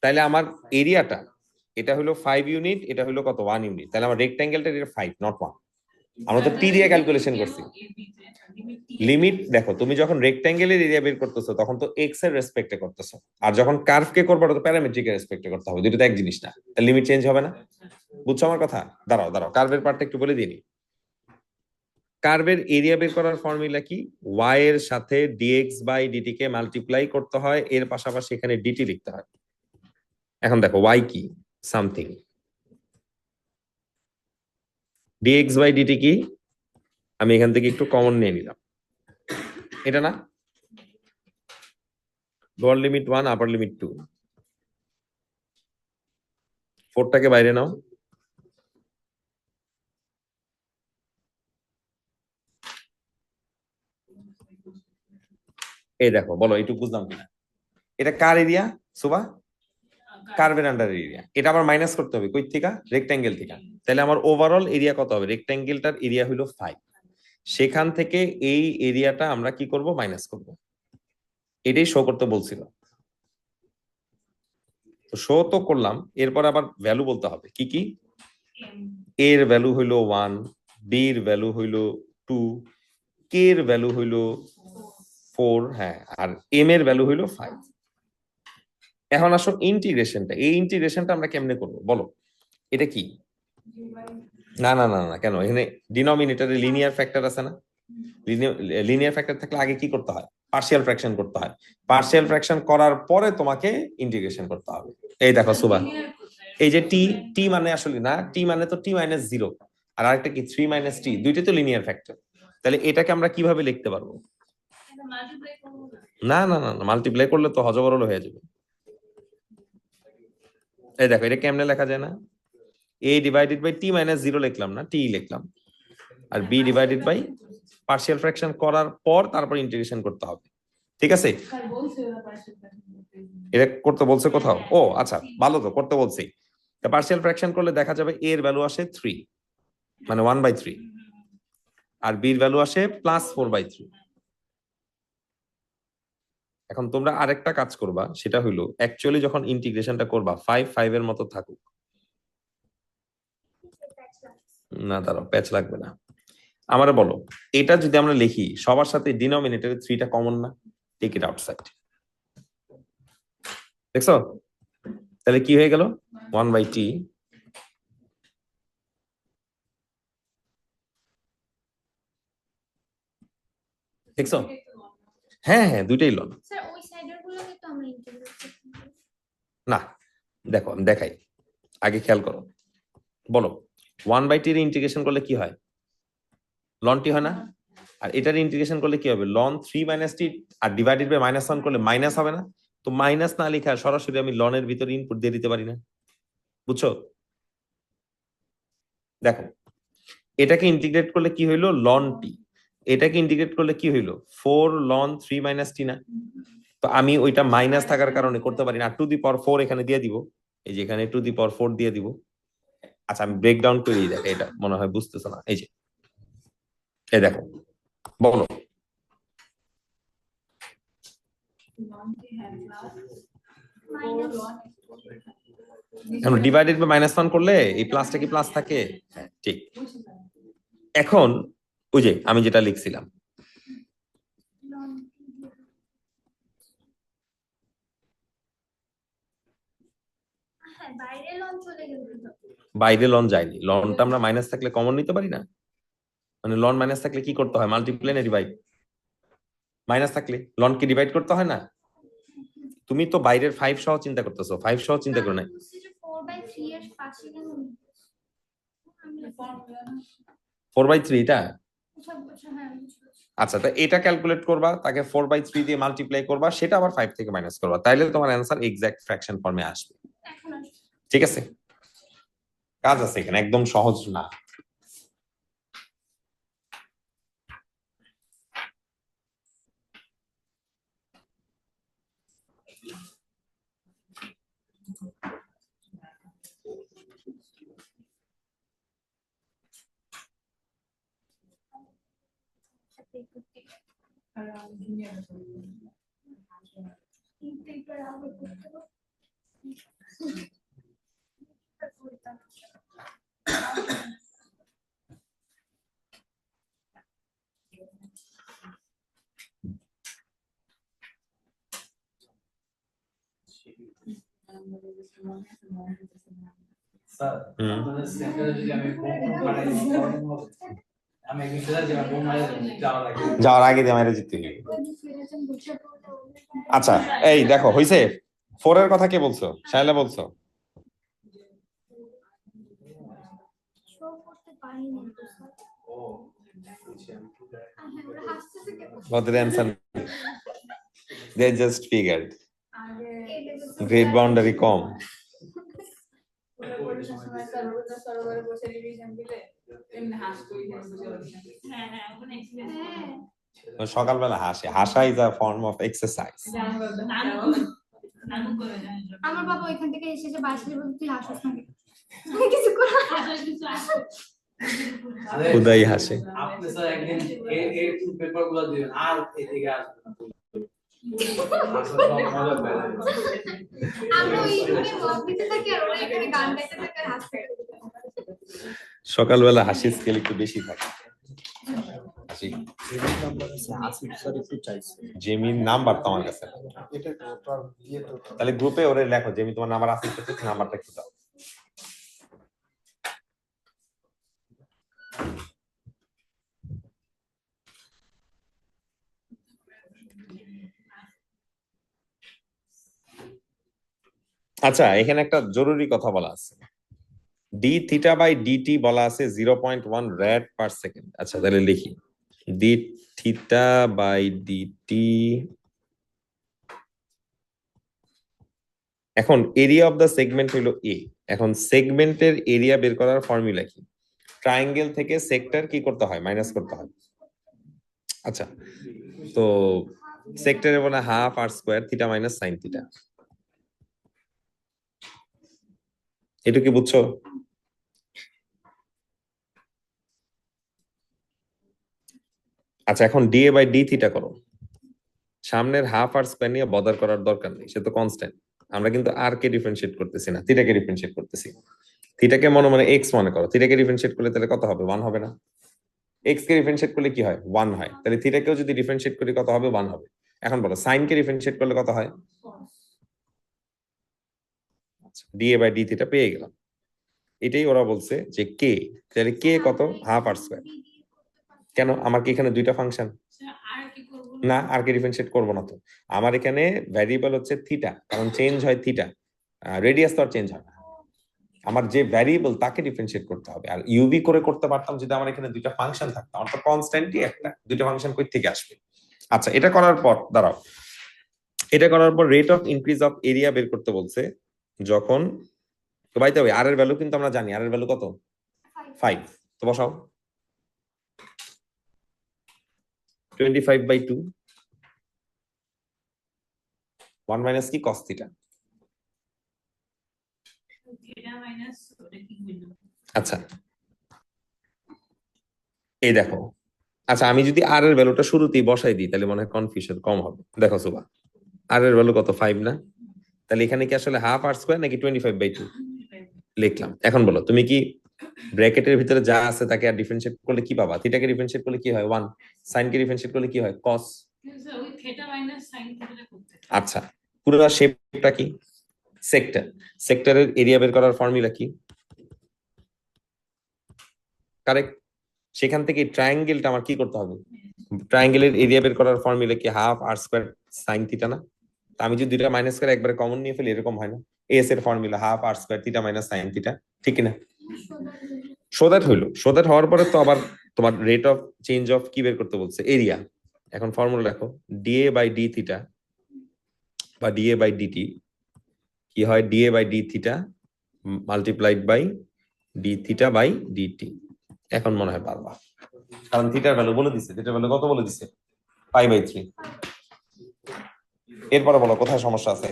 তাহলে আমার এরিয়াটা এটা হলো 5 ইউনিট, এটা হলো কত, 1 ইউনিট। তাহলে আমার রেক্ট্যাঙ্গেলটা এটা 5 নট 1। আমরা তো টি দিয়ে ক্যালকুলেশন করছি। লিমিট দেখো, তুমি যখন রেক্ট্যাঙ্গেলের এরিয়া বের করতেছো তখন তো এক্স এর রেসপেক্টে করতেছো, আর যখন কার্ভ কে করবে তো প্যারামেট্রিক এর রেসপেক্টে করতে হবে, দুটো তো এক জিনিস না। তাহলে লিমিট চেঞ্জ হবে না। বুঝছো আমার কথা? দাঁড়াও দাঁড়াও, কার্ভের পার্টটা একটু বলে দিই। কার্ভের এরিয়া বের করার ফর্মুলা কি, y এর সাথে dx/dt কে মাল্টিপ্লাই করতে হয়, এর পাশাপাশি এখানে dt লিখতে হয়। এখন দেখো y কি, সামথিং, dx/dt কি, আমি এখান থেকে একটু কমন নিয়ে নিলাম, এটা না, লোয়ার লিমিট 1 আপার লিমিট 2, 4টাকে বাইরে নাও, এই দেখো, বলো একটু বুঝলাম কিনা। এটা কার এরিয়া সুবা? কার্ভের আন্ডার এরিয়া। এটা আবার মাইনাস করতে হবে কই থেকে, রেক্ট্যাঙ্গেল থেকে। তাহলে আমার ওভারঅল এরিয়া কত হবে, রেক্ট্যাঙ্গেলটার এরিয়া হলো 5, সেখান থেকে এই এরিয়াটা আমরা কি করব, মাইনাস করব। এটাই শো করতে বলছিল, তো শো তো করলাম। এরপর আবার ভ্যালু বলতে হবে কি কি। এর ভ্যালু হইলো 1, বি এর ভ্যালু হইলো 2, কে এর ভ্যালু হইলো 4, হ্যাঁ, আর এম এর ভ্যালু হইলো 5। এখন আসো ইন্টিগ্রেশনটা, এই ইন্টিগ্রেশনটা আমরা কেমনে করব বলো। এটা কি, না না না না, কেন, এখানে ডিনোমিনেটরে লিনিয়ার ফ্যাক্টর আছে না? লিনিয়ার ফ্যাক্টর থাকলে আগে কি করতে হয়, পার্শিয়াল ফ্র্যাকশন করতে হয়। পার্শিয়াল ফ্র্যাকশন করার পরে তোমাকে ইন্টিগ্রেশন করতে হবে। এই দেখো সুবা, এই যে টি, টি মানে আসলে না, টি মানে তো t-0, আর আরেকটা কি 3 - t, দুইটাই তো লিনিয়ার ফ্যাক্টর। তাহলে এটাকে আমরা কিভাবে লিখতে পারবো? না না না, মাল্টিপ্লাই করলে তো হজবরল হয়ে যাবে। এই দেখো, এটা কেমনে লেখা যায় না, a/t-0 লিখলাম না, t লিখলাম, আর b/, পার্শিয়াল ফ্র্যাকশন করার পর তারপর ইন্টিগ্রেশন করতে হবে, ঠিক আছে? এটা করতে বলছে কোথাও? ও আচ্ছা, ভালো, তো করতে বলছি। পার্শিয়াল ফ্র্যাকশন করলে দেখা যাবে a এর ভ্যালু আসে 3, মানে 1/3, আর b এর ভ্যালু আসে +4/3। এখন তোমরা আরেকটা কাজ করবা, সেটা হইলো অ্যাকচুয়ালি যখন ইন্টিগ্রেশনটা করবা 5 এর মতো থাকুক, না দাঁড়াও, প্যাচ লাগবে না। আমারে বলো, এটা যদি আমরা লিখি সবার সাথে ডিনোমিনেটরে 3টা কমন না, টেক ইট আউটসাইড, দেখছো? তাহলে কি হয়ে গেল, 1/t দেখছো? হ্যাঁ হ্যাঁ, দুইটাই লন। স্যার ওই সাইডের গুলোকে তো আমরা ইন্টিগ্রেট করতে পারি। না, দেখো আমি দেখাই, আগে খেয়াল করো, বলো 1/t এর ইন্টিগ্রেশন করলে কি হয়, লন টি হয় না? আর এটার ইন্টিগ্রেশন করলে কি হবে, লন 3 - t, আর ডিভাইডেড বাই -1 করলে মাইনাস হবে না? তো মাইনাস না লিখা সরাসরি আমি লনের ভিতরে ইনপুট দিয়ে দিতে পারি না, বুঝছো? দেখো, এটাকে ইন্টিগ্রেট করলে কি হইলো, লন টি, এটাকে ইন্টিগ্রেট করলে কি হইলো, 4 ln 3 - t না? তো আমি ওইটা মাইনাস থাকার কারণে করতে পারি না, 2^4 এখানে দিয়ে দিব, এই যে এখানে 2^4 দিয়ে দিব। আচ্ছা, আমি ব্রেক ডাউন করি, দেখো এটা মনে হয় বুঝতেছো না, এই যে এই দেখো, বলো এখন ডিভাইডেড বাই -1 করলে এই প্লাসটা কি প্লাস থাকে? হ্যাঁ ঠিক। এখন ওই যে আমি যেটা লিখছিলাম, হ্যাঁ বাইরে লঞ্চ চলে গেল তো। বাইরে লন যায়নি, লনটা আমরা মাইনাস থাকলে কমন নিতে পারি না? মানে লন মাইনাস থাকলে কি করতে হয়, মাল্টিপ্লাই না ডিভাইড? মাইনাস থাকলে লন কি ডিভাইড করতে হয় না? তুমি তো বাইরের 5 সহ চিন্তা করতেছো, 5 সহ চিন্তা করো না। 4/3 এর পাশে কেন? আমি 4/3 এটা? আচ্ছা আচ্ছা হ্যাঁ বুঝতে পারছি। আচ্ছা, তো এটা ক্যালকুলেট করবা, তাকে 4/3 দিয়ে মাল্টিপ্লাই করবা, সেটা আবার 5 থেকে মাইনাস করবা, তাইলে তোমার অ্যান্সার এক্সাক্ট ফ্র্যাকশন ফর্মে আসবে। এখন আসছে। ঠিক আছে, কাজ আছে এখানে, একদম সহজ না। এইটা আবার করতে হবে। স্যার হুম। আপনাদের সেন্টারে যদি আমি বোম মারাই প্রবলেম হবে? আমি একদিন সেটা যে বোম মারাই যাওয়ার আগে যাওয়ার আগে দিয়ে আমারে জিততে হবে। আচ্ছা এই দেখো হইছে, 4 এর কথা কে বলছো? শায়লা বলছো? শো করতে পারিনি তো স্যার। ও হ্যাঁ ওরা হাসতেছে কেন? What the answer? They just figured. আগে এই level Great boundary কম। পুরো পরীক্ষার সময় স্যার রবীন্দ্র সরোবরে বসে রিভিশন দিলে এমনি হাসতো এখানে বসে revision দিতে। হ্যাঁ হ্যাঁ ওখানে এক্সপেরিয়েন্স হ্যাঁ সকালবেলা হাসে, হাসা is a form of exercise. নানু করে যায় আমার বাবা ওইখান থেকে এসে যে বাসলে বলতে তুই হাসিস না কেন? আমি কিছু করে খুদাই হাসে। আপনি স্যার একদিন এই পেপার গুলো দিবেন আর এদিকে আসবেন না। আমরা ওই রুমে মগ দিতে থাকি আর ওরা এখানে গান গাইতে থাকে আর হাসতে থাকে। সকালবেলা হাসির স্কেল একটু বেশি থাকে। হাসি জেমির নাম্বার তো আমার কাছে, তাহলে গ্রুপে ওরে লেখো জেমি তোমার নাম্বার আছে, নাম্বারটা একটু দাও। আচ্ছা এখানে একটা জরুরি কথা বলা আছে, ডি থিটা বাই ডিটি বলা আছে 0.1 রেড পার সেকেন্ড। আচ্ছা তাহলে লিখি ডি থিটা বাই ডিটি। এখন এরিয়া অফ দ্য সেগমেন্ট হলো এ। এখন সেগমেন্টের এরিয়া বের করার ফর্মুলা কি? ট্রায়াঙ্গেল থেকে সেক্টর কি করতে হয়, মাইনাস করতে হয়। আচ্ছা তো সেক্টরের বলে half r square theta minus sine theta, এটা কি বুঝছো? আচ্ছা এখন ডিএ বাই ডি থিটা করো, সামনের হাফ আর স্কোয়ার নিয়ে বদার করার দরকার নেই, সে তো কনস্ট্যান্ট। আমরা কিন্তু আর কে ডিফারেন্সিয়েট করতেছি না, থিটাকে ডিফারেন্সিয়েট করতেছি। থিটাকে মনে মনে এক্স মনে করো, থিটাকে ডিফারেন্সিয়েট করলে তাহলে কত হবে, 1 হবে না? এক্স কে ডিফারেন্সিয়েট করলে কি হয়, 1 হয়। তাহলে থিটাকেও যদি ডিফারেন্সিয়েট করি কত হবে, 1 হবে। এখন বলো সাইন কে ডিফারেন্সিয়েট করলে কত হয়? ডিএ বাই ডি থিটা পেয়ে গেলাম। এটাই ওরা বলছে যে কে, তাহলে কে কত, হাফ আর স্কোয়ার। কেন আমার কি এখানে দুইটা ফাংশন আর কি করব না, আর কে ডিফারেন্সিয়েট করবো না তো। আমার এখানে ভ্যারিয়েবল হচ্ছে থিটা, কারণ চেঞ্জ হয় থিটা, রেডিয়াস তো আর চেঞ্জ হয় না। আমার যে ভ্যারিয়েবল তাকে ডিফারেন্সিয়েট করতে হবে। আর ইউভি করে করতে পারতাম যদি আমার এখানে দুইটা ফাংশন থাকতো, আমার তো কনস্ট্যান্টই একটা, দুইটা ফাংশন কই থেকে আসবে। আচ্ছা এটা করার পর দাঁড়াও, এটা করার পর rate of increase of area বের করতে বলছে। যখন তো বাইতে হবে আর এর ভ্যালু কিন্তু আমরা জানি, আর এর ভ্যালু কত, 5। তো বসাও 25/2 1 মাইনাস কি cos থিটা। থিটা মাইনাস ওটা কি হইলো আচ্ছা এই দেখো, আচ্ছা আমি যদি আর এর ভ্যালুটা শুরুতেই বসাই দিই তাহলে মনে হয় কনফিউশন কম হবে। দেখো সুবা আর এর ভ্যালু কত, 5 না? তাহলে এখানে কি আসলে হাফ আর স্কোয়ার নাকি 25/2 লিখলাম। এখন বলো তুমি কি ব্র্যাকেটের ভিতরে যা আছে তাকে আর ডিফারেন্সিয়েট করলে কি পাবা? থিটাকে ডিফারেন্সিয়েট করলে কি হয় 1, সাইন কে ডিফারেন্সিয়েট করলে কি হয় cos। ওই থিটা মাইনাস সাইন থিটাটা করতে আচ্ছা পুরো শেপটা কি, সেক্টর, সেক্টরের এরিয়া বের করার ফর্মুলা কি? কারেক্ট। সেখান থেকে ট্রায়াঙ্গেলটা আমার কি করতে হবে? ট্রায়াঙ্গেলের এরিয়া বের করার ফর্মুলা কি half r square sine theta না? তা আমি যদি দুইটা মাইনাস করে একবারে কমন নিয়ে ফেলি এরকম হয় না? এস এর formula half r square theta minus sine theta, ঠিক না? সো দ্যাট হইলো, সো দ্যাট হওয়ার পরে তো আবার তোমার রেট অফ চেঞ্জ অফ কি বের করতে বলছে? এরিয়া। এখন ফর্মুলা দেখো, ডিএ বাই ডি থিটা বা ডিএ বাই ডিটি কি হয়? D A by d theta multiplied by d theta by d T. এখন মনে হয় পারবা, কারণ থিটার ভ্যালু বলে দিছে। থিটার ভ্যালু কত বলে দিছে? π/3। এরপরে বলো কোথায় সমস্যা আছে?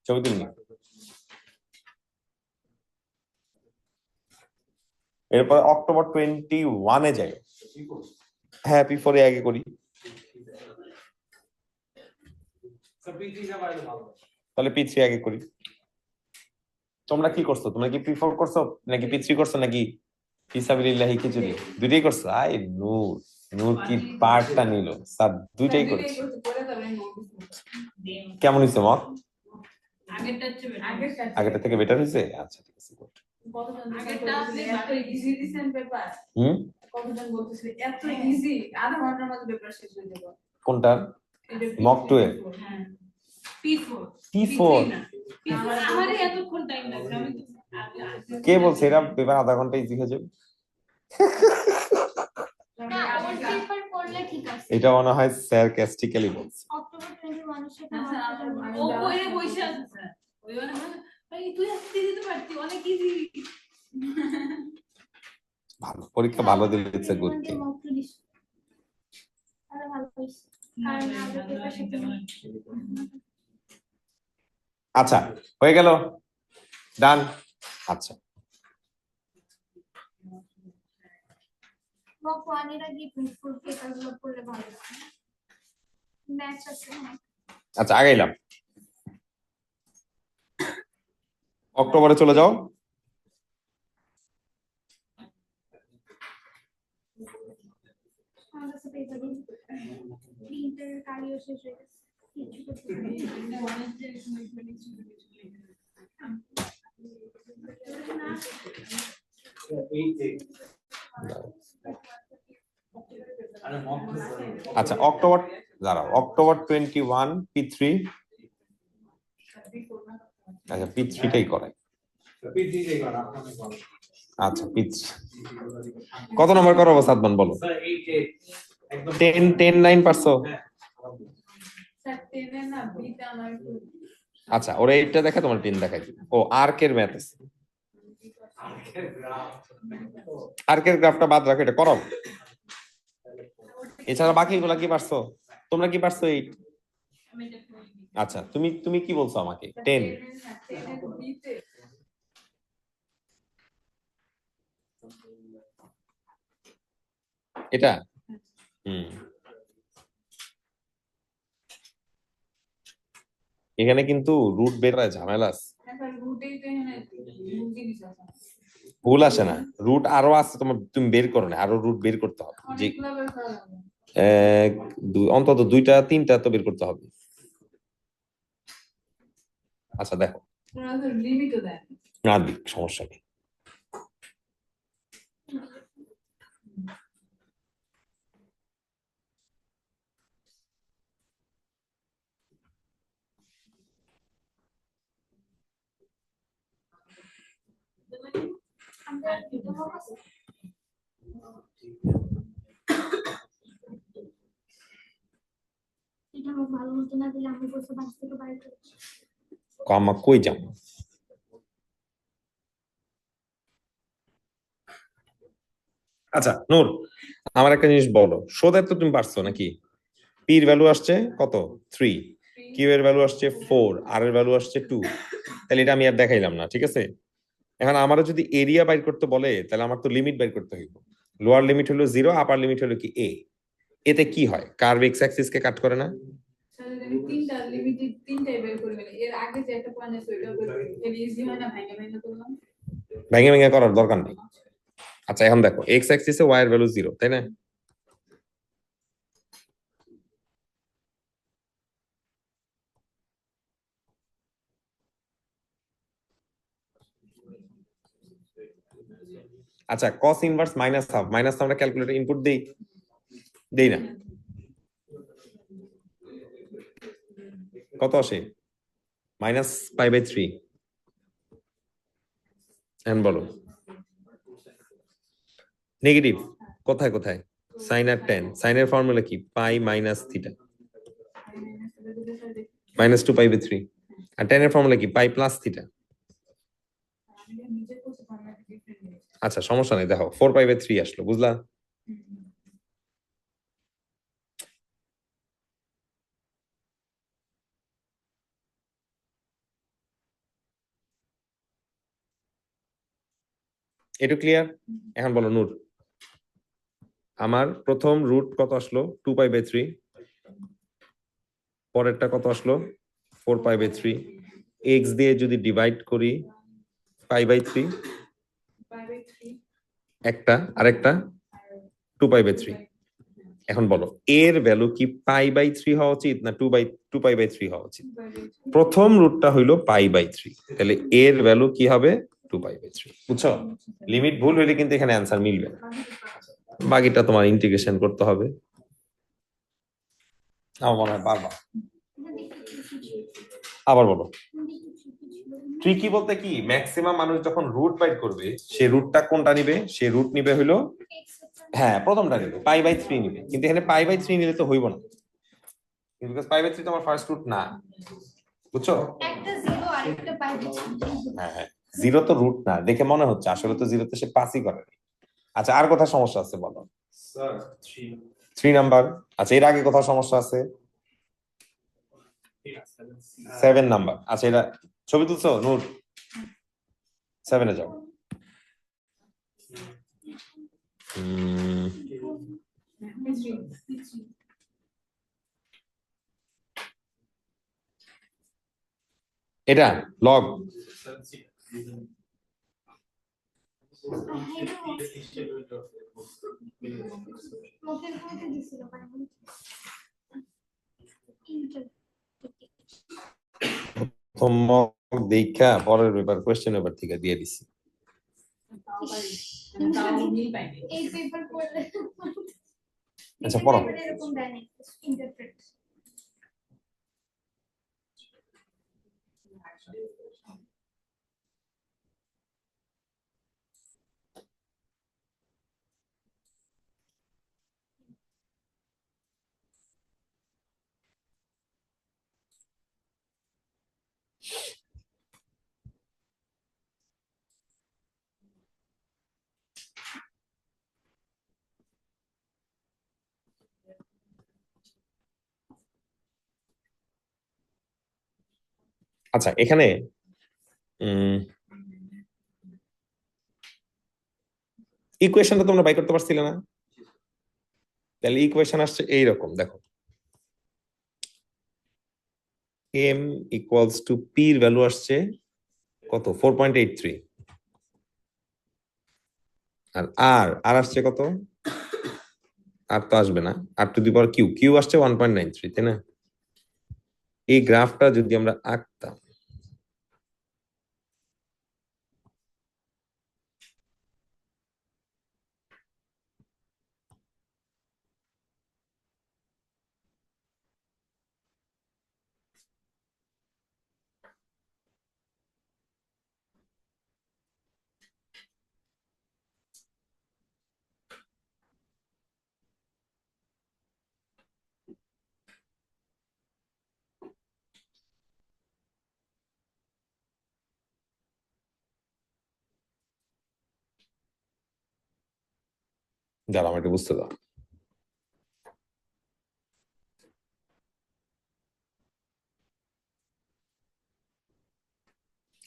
ছবি তুলি। এরপর অক্টোবর 21-এ যাই। হ্যাঁ, P4 এ আগে করি। তাহলে P3 আগে করি। তোমরা কি করছো? তোমরা কি P4 করছো নাকি P3 করছো নাকি ফিসাবিলিল্লাহি খিচুড়ি? দুইটাই করছো? আই নূর, নূর কি পার্টটা নিল স্যার, দুইটাই করছে। কেমন হয়েছে মক? আগেরটা থেকে বেটার হয়েছে? আচ্ছা ঠিক আছে। কোনটা? মক 2 এ P4 কে বলছে এরা পেপার আধা ঘন্টা ইজি হয়ে যাবে? এটা মনে হয় সার্কাস্টিক্যালি বলছে। অক্টোবর 21 এর সাথে ও কইরে বইসা আছে স্যার, ওই মানে ভাই তুই আসতে দিতে পারতি, অনেক ইজি। ভালো পরীক্ষা, ভালো দিয়েছে, গুড থিং। আচ্ছা হয়ে গেল, ডান। আচ্ছা আচ্ছা আগাইলাম। অক্টোবরে চলে যাও। আচ্ছা অক্টোবর, দাঁড়াও, অক্টোবর 21 P3। আচ্ছা P3টাই করে। আচ্ছা P3 কত নম্বর করাবো সাদমান বলো? 10 10 9 পারছো? আচ্ছা ওরা এইটা দেখে তোমার 10 দেখাই দিবে। ও আর্কের ম্যাথ আছে, আর্কের গ্রাফটা বাদ রাখো, এটা করাবো। এছাড়া বাকিগুলা কি পারছো? তোমরা কি পারছো? 8। আচ্ছা তুমি তুমি কি বলছো আমাকে? 10। এটা এখানে কিন্তু রুট বের করা ঝামেলা আছে। ভুল আসে না, রুট আরো আছে, তোমার তুমি বের করো না, আরো রুট বের করতে হবে। যে অন্তত 2টা 3টা তো বের করতে হবে। আচ্ছা দেখো, না দিক সমস্যা নেই। কামা কই যাম? আচ্ছা নূর, আমার একটা জিনিস বলো, সোদের তো তুমি পারছো নাকি? পি এর ভ্যালু আসছে কত? 3, কিউ এর ভ্যালু আসছে 4, আর এর ভ্যালু আসছে 2। তাহলে এটা আমি আর দেখাইলাম না, ঠিক আছে? এখন আমারও যদি এরিয়া বাইর করতে বলে তাহলে আমার তো লিমিট বাইর করতে হইব। লোয়ার লিমিট হলো 0, আপার লিমিট হলো কি a। এতে কি হয়? কার্ভ এক্স অ্যাক্সিস কে কাট করে না? ভেঙে ভেঙে করার দরকার নেই। আচ্ছা এখন দেখো, এক্স অ্যাক্সিসে ওয়াই এর ভ্যালু 0, তাই না? আচ্ছা cos inverse minus half, minus আমরা ক্যালকুলেটর ইনপুট দেই না, কত আসে? মাইনাস π/3। এখন বলো নেগেটিভ কোথায় কোথায়? সাইন আর টেন, সাইনের ফর্মুলা কি? পাই মাইনাস থিটা মাইনাস 2π/3, আর টেনের ফর্মুলা কি? পাই প্লাস থিটা। আচ্ছা সমস্যা নেই, দেখো 4π/3 আসলো, বুঝলা? এটা ক্লিয়ার? এখন বলো নূর, আমার প্রথম রুট কত আসলো? 2π/3, পরেরটা কত আসলো? 4π/3, এক্স দিয়ে যদি ডিভাইড করি π/3 একটা, আরেকটা 2π/3। এখন বলো এর ভ্যালু কি π/3 হওয়া উচিত না 2π/3 হওয়া উচিত? প্রথম রুটটা হইলো π/3, তাহলে এর ভ্যালু কি হবে? 2π/3। বুঝছো? লিমিট ভুল হইলে কিন্তু এখানে অ্যান্সার মিলবে না, বাকিটা তোমার ইন্টিগ্রেশন করতে হবে। আমার মনে হয় পারবা। আবার বলো। ট্রিকি বলতে কি, ম্যাক্সিমাম মানুষ যখন রুট বাইট করবে সে রুটটা কোনটা নিবে? সে রুট নিবে হইলো, হ্যাঁ প্রথমটা নিবে, π/3 নিবে। কিন্তু এখানে π/3 নিলে তো হইব না, বিকজ π/3 তো আমার ফার্স্ট রুট না, বুঝছো? একটা জিরো আর একটা পাই দিচ্ছি। হ্যাঁ হ্যাঁ, জিরো তো রুট না দেখে মনে হচ্ছে, আসলে তো জিরোতে সে পাসই করে। আচ্ছা আর কোথায় সমস্যা আছে বলো? Sir 3 number. আচ্ছা এর আগে কোথাও সমস্যা আছে? 7 নাম্বার। আচ্ছা এটা ছবি তুলছো নূর? 7 এ যাও। এটা লগ, মুখের মধ্যে দিছিল মানে প্রথম দেখা পরের পেপার কোশ্চেন পেপার থেকে দিয়ে দিছি। এই পেপার পড়লে আচ্ছা পড়ো। এরকম দেয় না ইন্টারপ্রেট। আচ্ছা এখানে ইকুয়েশনটা তোমরা বাই করতে পারছিলে না? তাহলে ইকুয়েশন আসছে এইরকম, দেখো m ইকুয়ালস টু p এর ভ্যালু আসছে কত? 4.83, আর আর আসছে কত? আর তো আসবে না, r to the power q, q আসছে 1.93, তাই না? এই গ্রাফটা যদি আমরা আঁকতাম, দাঁড়াও আমাকে বুঝতে দাও।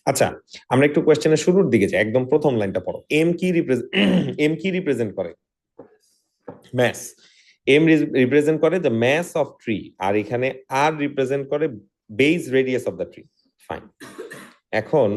আচ্ছা আমরা একটু কোয়েশ্চেনের শুরুর দিকে যাই, একদম প্রথম লাইনটা পড়ো। এম কি রিপ্রেজেন্ট করে? ম্যাস। এম রিপ্রেজেন্ট করে দ্য ম্যাস অফ ট্রি, আর এখানে আর রিপ্রেজেন্ট করে base radius of the tree. Fine. এখন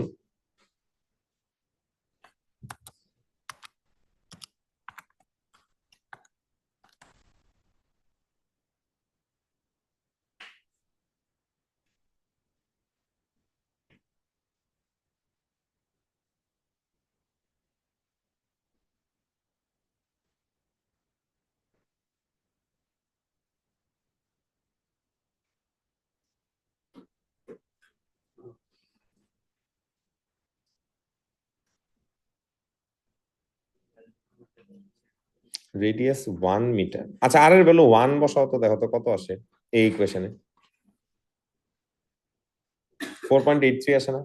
রেডিয়াস 1 মিটার। আচ্ছা, আর এর ভ্যালু 1 বসাও তো, দেখো তো কত আসে এই ইকুয়েশনে। 4.83 আসে না?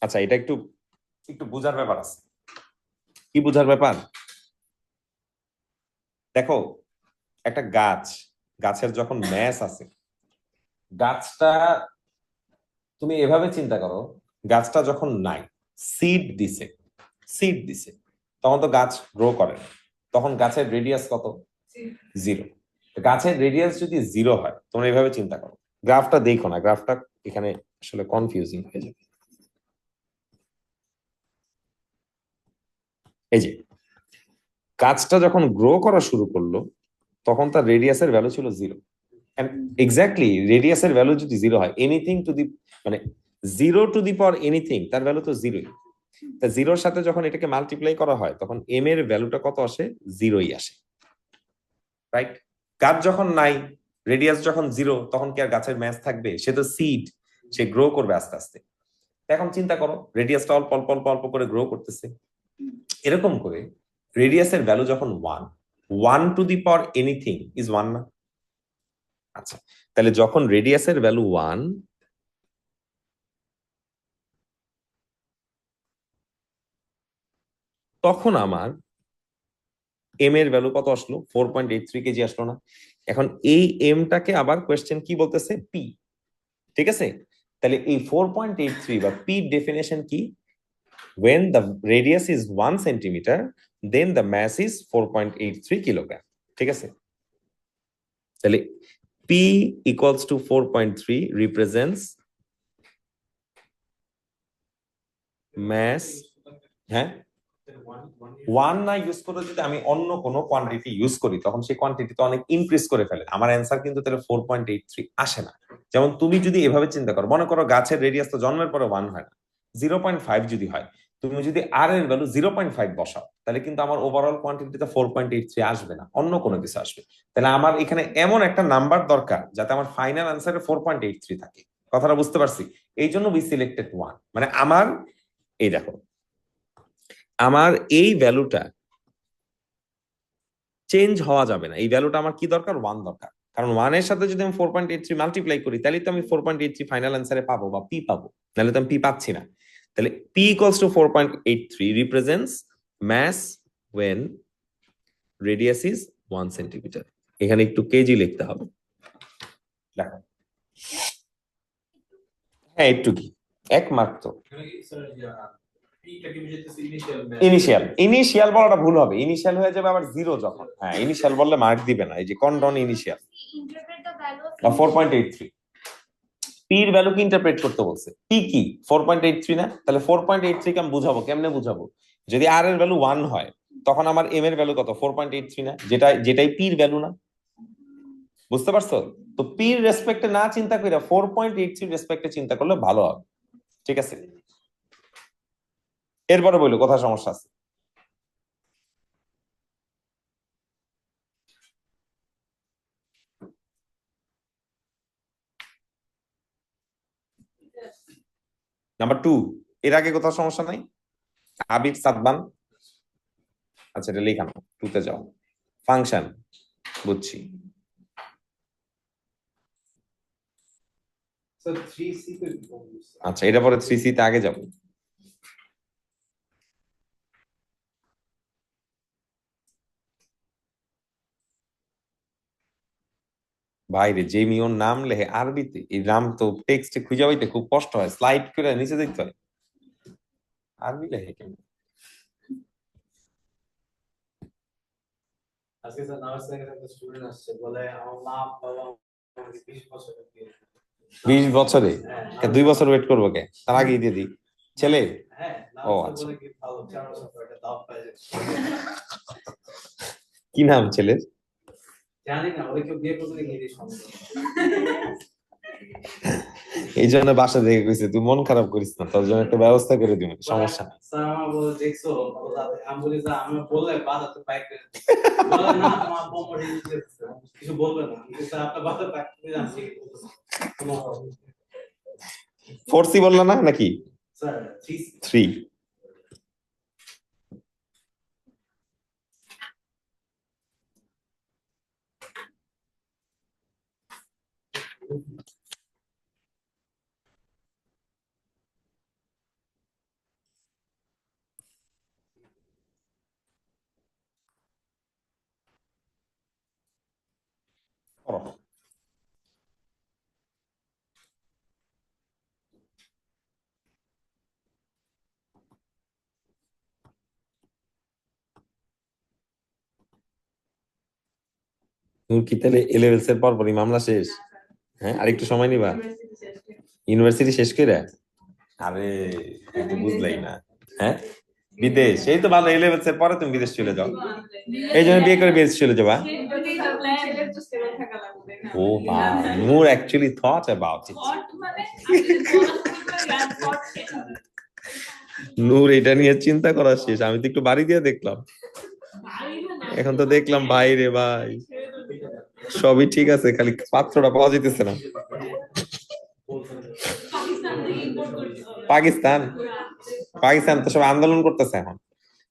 আচ্ছা, এটা একটু একটু বোঝার ব্যাপার আছে। কি বোঝার ব্যাপার? দেখো, একটা গাছের যখন ম্যাস আছে, গাছটা তুমি এভাবে চিন্তা করো, গাছটা যখন নাই, সিড দিছে তখন তো গাছ গ্রো করে না। তখন গাছের রেডিয়াস কত? 0। গাছের রেডিয়াস যদি 0 হয়, তোমরা এভাবে চিন্তা করো, গ্রাফটা দেখো না, গ্রাফটা এখানে আসলে কনফিউজিং হয়ে যাবে। এই যে গাছটা যখন গ্রো করা শুরু করলো, তখন তার রেডিয়াসের ভ্যালু ছিল 0। এক্স্যাক্টলি রেডিয়াসের ভ্যালু যদি 0 হয়, এনিথিং টু দি মানে 0 টু দি পাওয়ার এনিথিং, তার ভ্যালু তো 0ই। তা 0-র সাথে যখন এটাকে মাল্টিপ্লাই করা হয়, তখন এম এর ভ্যালুটা কত আসে? 0ই আসে, রাইট? গাছ যখন নাই, রেডিয়াস যখন 0, তখন কি আর গাছের ম্যাস থাকবে? সে তো সিড, সে গ্রো করবে আস্তে আস্তে। এখন চিন্তা করো, রেডিয়াসটা অল্প অল্প অল্প অল্প করে গ্রো করতেছে। এরকম করে রেডিয়াসের ভ্যালু যখন 1 two the power anything is 1 না? আচ্ছা, তাহলে যখন রেডিয়াসের ভ্যালু 1, তখন আমার এম এর ভ্যালু কত আসলো? 4.83 কেজি আসলো না? এখন এই এমটাকে আবার কোয়েশ্চেন কি বলতেছে? পি। ঠিক আছে, তাহলে এই 4.83 বা পি ডেফিনেশন কি? when the radius is 1 centimeter, then the mass is 4.83 kilogram. ঠিক আছে, তাহলে P equals to 4.3 represents mass। হ্যাঁ, 1 না ইউজ করে যদি আমি অন্য কোনো কোয়ান্টিটি ইউজ করি, তখন সেই কোয়ান্টিটি তো অনেক ইনক্রিজ করে ফেলে। আমার অ্যান্সার কিন্তু তাহলে 4.83 আসে না। যেমন তুমি যদি এভাবে চিন্তা করো, মনে করো গাছের রেডিয়াস তো জন্মের পরে 1 হয় না, 0.5 যদি হয়, তুমি যদি আর এর ভ্যালু 0.5 বসাও, তাহলে কিন্তু আমার ওভারঅল কোয়ান্টিটিতে 4.83 আসবে না, অন্য কোনো কিছু আসবে। তাহলে আমার এখানে এমন একটা নাম্বার দরকার যাতে আমার ফাইনাল অ্যান্সারে 4.83 থাকে। কথাটা বুঝতে পারছি? এই জন্য উই সিলেক্টেড 1। মানে আমার এই দেখো, আমার এই ভ্যালুটা চেঞ্জ হওয়া যাবে না। এই ভ্যালুটা আমার কি দরকার? 1 দরকার। কারণ 1 এর সাথে যদি আমি 4.83 মাল্টিপ্লাই করি, তাহলে তো আমি 4.83 ফাইনাল অ্যান্সারে পাবো বা পি পাবো, নাহলে তো আমি পি পাচ্ছি না। তাহলে P equals to 4.83 represents mass when radius is 1 centimetre. এখানে একটু কেজি লিখতে হবে। দেখো, হ্যাঁ একটু কি, এক মার্ক তো। ইনিশিয়াল বলাটা ভুল হবে, ইনিশিয়াল হয়ে যাবে আবার 0 যখন। হ্যাঁ, ইনিশিয়াল বললে মার্ক দিবে না। এই যে condone initial interpret the value of 4.83, P এর ভ্যালু কি ইন্টারপ্রেট করতে বলছে? পি কি 4.83 না? তাহলে 4.83 কে আমি বুঝাবো কেমনে? বুঝাবো, যদি আর এর ভ্যালু 1 হয়, তখন আমার এম এর ভ্যালু কত? 4.83 না? যেটাই পি এর ভ্যালু না? বুঝতে পারছো? তো পি এর রেসপেক্টে না চিন্তা করে 4.83 রেসপেক্টে চিন্তা করলে ভালো হবে। ঠিক আছে, এরপরে বললো কোথায় সমস্যা আছে। নাম্বার 2, এর আগে কোথাও সমস্যা নাই? আবিদ সাদমান, আচ্ছা এটা লেখানো, 2 তে যাও। ফাংশন বুঝছি। আচ্ছা, এটা পরে 3C তে আগে যাবো। বাইরে যে মিওর নাম লেখে আরবিতে, এই নাম তো টেক্সটে খুঁজে পাইতে খুব কষ্ট হয়, স্লাইড করে নিচে দেখতে হয়। আরবি লেখে কেন? আজকে স্যার নার্স থেকে একটা স্টুডেন্ট আসছে, বলে আমার মা বাবা আমাকে 20 বছর দিয়ে 20 বছরে? 2 বছর ওয়েট করবো কে? তার আগেই দিয়ে দিই। ছেলে? হ্যাঁ, ও নার্স আচ্ছা, বলে কি ভালো 4 বছর পর একটা দাও পায় যায়। কি নাম ছেলের? জানি না, ওরে কেউ বিয়ে করতে গিয়ে সম্ভব। এই জন্য বাসা থেকে কইছে তুই মন খারাপ করিস না, তোর জন্য একটা ব্যবস্থা করে দিব, সমস্যা নেই। স্যার আমার বলে দেখছো, আমি বলি স্যার আমি বললে বাধা তো পাই করে বলে না, তোমার বোমা রিলিজ করছে কিছু বলবে না, কিন্তু স্যার আপনার বাধা পাই করে জানছি। 4C বললা না নাকি? স্যার 3 করো। নূর কি তাহলে এ লেভেলস এর পরপরই মামলা শেষ? হ্যাঁ, আরেকটু সময় নিবা ইউনিভার্সিটি শেষ করে? আরে তুই তো বুঝলাই না। হ্যাঁ, বিদেশ, এই তো ভালো, এ লেভেলস এর পরে তুমি বিদেশ চলে যাও, এই জন্য বিয়ে করে বিদেশ চলে যাবা। ও বা, নূর অ্যাকচুয়ালি থট অ্যাবাউট ইট। নূর এটা নিয়ে চিন্তা করা শেষ, আমি তো একটু বাড়ি দিয়ে দেখলাম, এখন তো দেখলাম বাইরে ভাই সবই ঠিক আছে, খালি পাত্রটা পাওয়া যেতেছে না। পাকিস্তান, পাকিস্তান তো সব আন্দোলন করতেছে এখন,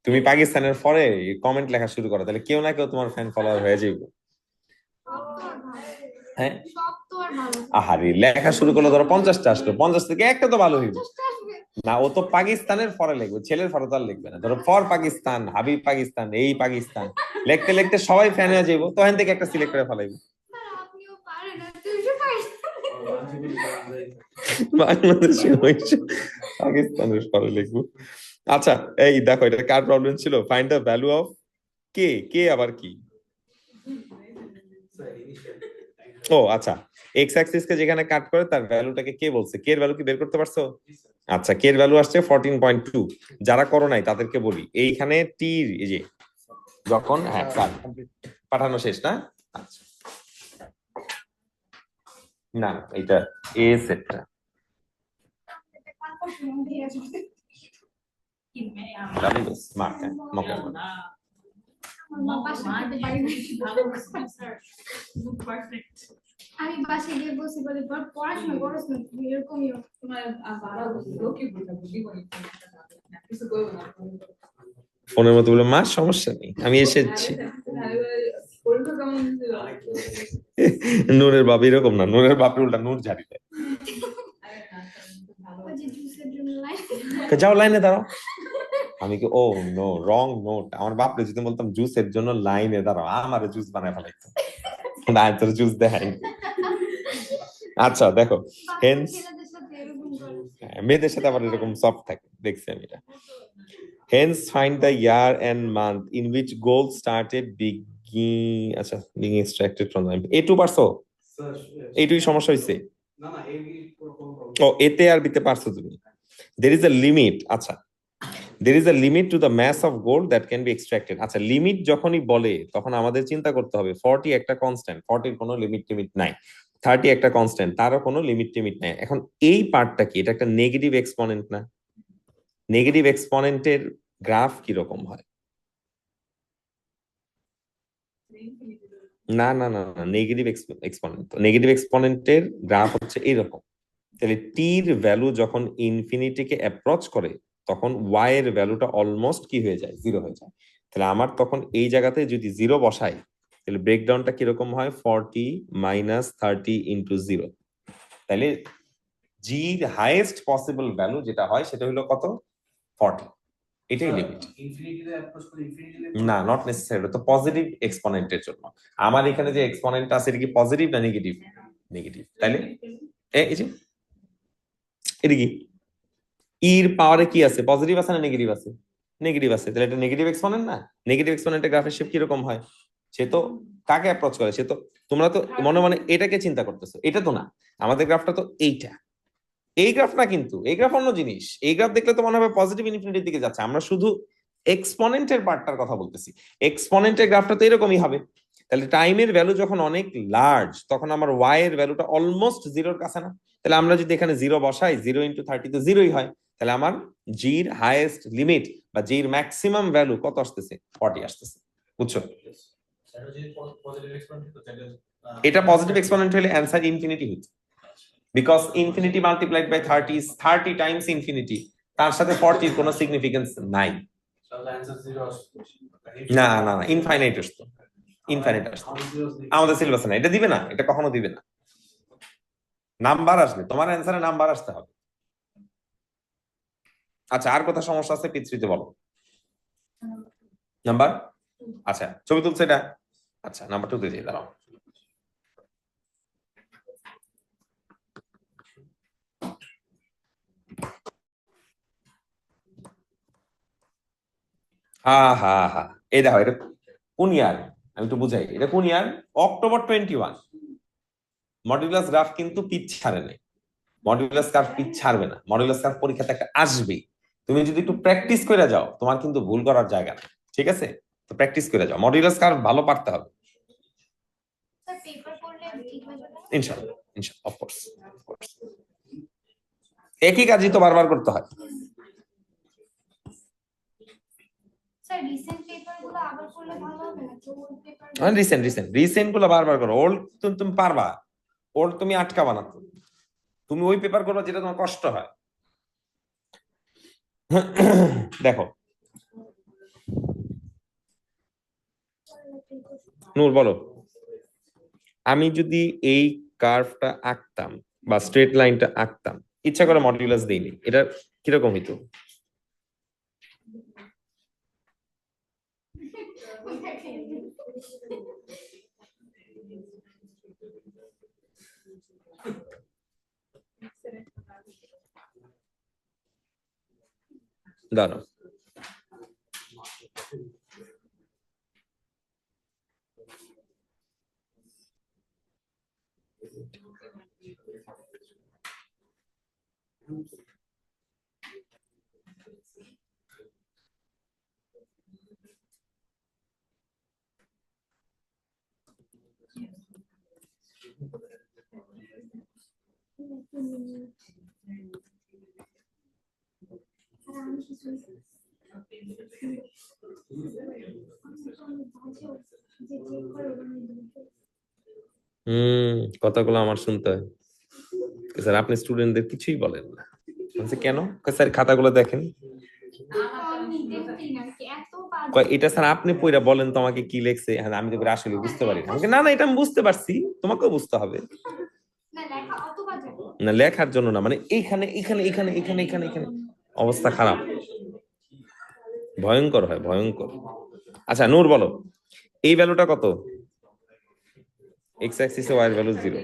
তুমি পাকিস্তানের পরে কমেন্ট লেখা শুরু করো, তাহলে কেউ না কেউ তোমার ফ্যান ফলোয়ার হয়ে যাবে। হ্যাঁ, সব তো আর ভালো আহারে লেখা শুরু করলো, ধরো 50টা আসলো, 50 থেকে একটা তো ভালো হইবে আসবে। না। ও তো পাকিস্তানের ফরে লিখবে, ছেলের ফরে তো আর লিখবে না। ধরো ফর পাকিস্তান, হাবিব পাকিস্তান, এই পাকিস্তান লিখতে লিখতে সবাই ফ্যান হয়ে যাবো, তো এখান থেকে একটা সিলেক্ট করে ফেলাইবো। স্যার আপনিও পারেন না, তুই যে পারিস। বাংলাদেশে হয়েছে পাকিস্তানের ফরে লিখবো। আচ্ছা, এই দেখো এটা কার প্রবলেম ছিল, ফাইন্ড দ্য ভ্যালু অফ কে। কে আবার কি? ও আচ্ছা, এক্স অ্যাক্সিস কে যেখানে কাট করে তার ভ্যালুটাকে কে বলছে, কে এর ভ্যালু কি বের করতে পারছো? আচ্ছা, কে এর ভ্যালু আসছে 14.2। যারা করো নাই তাদেরকে বলি, এইখানে টি, এই যে যখন, হ্যাঁ স্যার পাঠানো শেষ না? আচ্ছা, না এটা এ সেটটা, স্মার্ট মকে আমি বাসায় গিয়ে বসে বলে পড়াশোনা করছ না তুমি, এরকমই তোমার বাবা বুঝলো কি বলতে কিছু করবো না। ফোনের মতো বলে, মা সমস্যা নেই আমি এসেছি। নূরের বাপ এরকম না, নূরের বাপের উল্টা নূর ঝাড়ি দেয়। ওই যে জুসের জন্য লাইন। যাও লাইনে দাঁড়াও। আমি কি, ও নো, রং নোট। আমার বাপরে যদি বলতাম জুসের জন্য লাইনে দাঁড়াও, আমারে জুস বানায় ফেলাইতো, না তোর জুস দেখাই। আচ্ছা দেখো, হেন্স ছেলেদের সাথে এরকম করে। মেয়েদের সাথে আবার এরকম সফট থাকে, দেখছি আমি এটা। Hence find the year and month in which gold started আচ্ছা being extracted from them. এটু পারছো? এইটুই সমস্যা হইছে? না না, এই ও এতে আর বিতে পারছো তুমি? There is a limit, আচ্ছা there is a limit to the mass of gold that can be extracted. আচ্ছা, লিমিট যখনই বলে তখন আমাদের চিন্তা করতে হবে 40 একটা কনস্ট্যান্ট, 40 এর কোনো লিমিট টিমিট নাই, 30 একটা কনস্ট্যান্ট, তারও কোনো লিমিট টিমিট নাই। এখন এই পার্টটা কি, এটা একটা নেগেটিভ এক্সপোনেন্ট না? নেগেটিভ এক্সপোনেন্টের গ্রাফ কি রকম হয়? না না না না, নেগেটিভ এক্সপোনেন্ট, নেগেটিভ এক্সপোনেন্টের গ্রাফ হচ্ছে এরকম। তাহলে টির ভ্যালু যখন ইনফিনিটিকে অ্যাপ্রোচ করে তখন ওয়াই এর ভ্যালুটা অলমোস্ট কি হয়ে যায়, 0 হয়ে যায়। তাহলে আমার তখন এই জায়গাতে যদি 0 বসাই, তাহলে ব্রেকডাউনটা কিরকম হয়, 40 মাইনাস 30 ইন্টু 0। তাহলে জির হাইয়েস্ট পসিবল ভ্যালু যেটা হয় সেটা হলো কত, 40। এটাই লিমিট। ইনফিনিটিতে অ্যাপ্রোচ করে ইনফিনিটিতে না, নট নেসেসারি, তো পজিটিভ এক্সপোনেন্টের জন্য। আমার এখানে যে এক্সপোনেন্ট আছে এটা কি পজিটিভ না নেগেটিভ? নেগেটিভ। তাহলে এই যে এটা কি, ইর পাওয়ারে কি আছে, পজিটিভ আছে না নেগেটিভ আছে? নেগেটিভ আছে, তাহলে এটা নেগেটিভ এক্সপোনেন্ট না? নেগেটিভ এক্সপোনেন্টের গ্রাফের শেপ কিরকম হয়? সে তো কাকে অ্যাপ্রোচ করে, সে তো, তোমরা তো মনে মনে এটাকে চিন্তা করতেছো, এটা তো না, আমাদের গ্রাফটা তো এইটা। এই গ্রাফ না, কিন্তু এই গ্রাফ অন্য জিনিস। এই গ্রাফ দেখলে তো মনে হবে পজিটিভ ইনফিনিটির দিকে যাচ্ছে, আমরা শুধু এক্সপোনেন্টের পার্টটার কথা বলতেছি। এক্সপোনেন্টের গ্রাফটা তো এরকমই হবে। তাহলে টাইমের ভ্যালু যখন অনেক লার্জ তখন আমার ওয়াই এর ভ্যালুটা অলমোস্ট 0-র কাছে না? তাহলে আমরা যদি এখানে 0 বসাই, 0 ইন্টু 30 তো 0ই হয়। তাহলে আমার জির হাইয়েস্ট লিমিট বা জির ম্যাক্সিমাম ভ্যালু কত আসতেছে, 40 আসতেছে। বুঝছো? এটা পজিটিভ এক্সপোনেন্ট হলে অ্যান্সার ইনফিনিটি হচ্ছে, because infinity multiplied by 30 is 30 times infinity, তার সাথে 40 কোনো সিগনিফিকেন্স নাই। তাহলে অ্যানসার 0 আসবে। না না না, ইনফাইনাইট আসতো, ইনফাইনাইট আসতো। আমাদের সিলেবাসে না, এটা দিবে না, এটা কখনো দিবে না। নাম্বার আসবে, তোমার অ্যান্সারে নাম্বার আসতে হবে। আচ্ছা, আর কোথাও সমস্যা আছে পিছরিতে বলো। নাম্বার, আচ্ছা ছবি তুলছে এটা, আচ্ছা নাম্বার 2 দিয়ে দাঁড়াও। হা, এই দেখো এটা কোন ইয়ার, আমি একটু বুঝাই, এটা কোন ইয়ার? অক্টোবর 21। মডুলাস গ্রাফ কিন্তু পিচ ছাড়ে নাই, মডুলাস কার্ভ পিচ ছাড়বে না, মডুলাস কার্ভ পরীক্ষাতে একটা আসবেই। তুমি যদি একটু প্র্যাকটিস করে যাও, তোমার কিন্তু ভুল করার জায়গা নেই, ঠিক আছে? তো প্র্যাকটিস করে যাও, মডুলাস কার্ভ ভালো পারতে হবে। স্যার পেপার করলে ঠিক হয়ে যাবে? ইনশাআল্লাহ, ইনশাআল্লাহ, অফকোর্স। একই কাজই তো বারবার করতে হয়। স্যার রিসেন্ট পেপারগুলো আবার করলে ভালো হবে নাকি ওল্ড পেপার? রিসেন্ট গুলো বারবার করো, ওল্ড তুমি পারবা, ওল্ড তুমি আটকাবা না তো। তুমি ওই পেপার করো যেটা তোমার কষ্ট হয়। দেখো নূর বলো, আমি যদি এই কার্ভটা আঁকতাম বা স্ট্রেট লাইনটা আঁকতাম, ইচ্ছা করে মডুলাস দিইনি, এটা কিরকম হইতো? দাঁড়াও, কথাগুলো আমার শুনতে হয় স্যার, আপনি স্টুডেন্টদের কিছুই বলেন না। বলছে কেন? স্যার খাতাগুলো দেখেন। এটা স্যার আপনি পড়া বলেন তো আমাকে কি লেখছে, হ্যাঁ আমি তো আসলে বুঝতে পারি না। আমাকে না না, এটা আমি বুঝতে পারছি, তোমাকেও বুঝতে হবে। না লেখার জন্য না, মানে এইখানে এখানে এখানে এখানে এখানে এখানে অবস্থা খারাপ, ভয়ঙ্কর হয়, ভয়ঙ্কর। আচ্ছা নূর বলো, এই ভ্যালুটা কত? এক্স অ্যাক্সিসে ওয়াই এর ভ্যালু 0।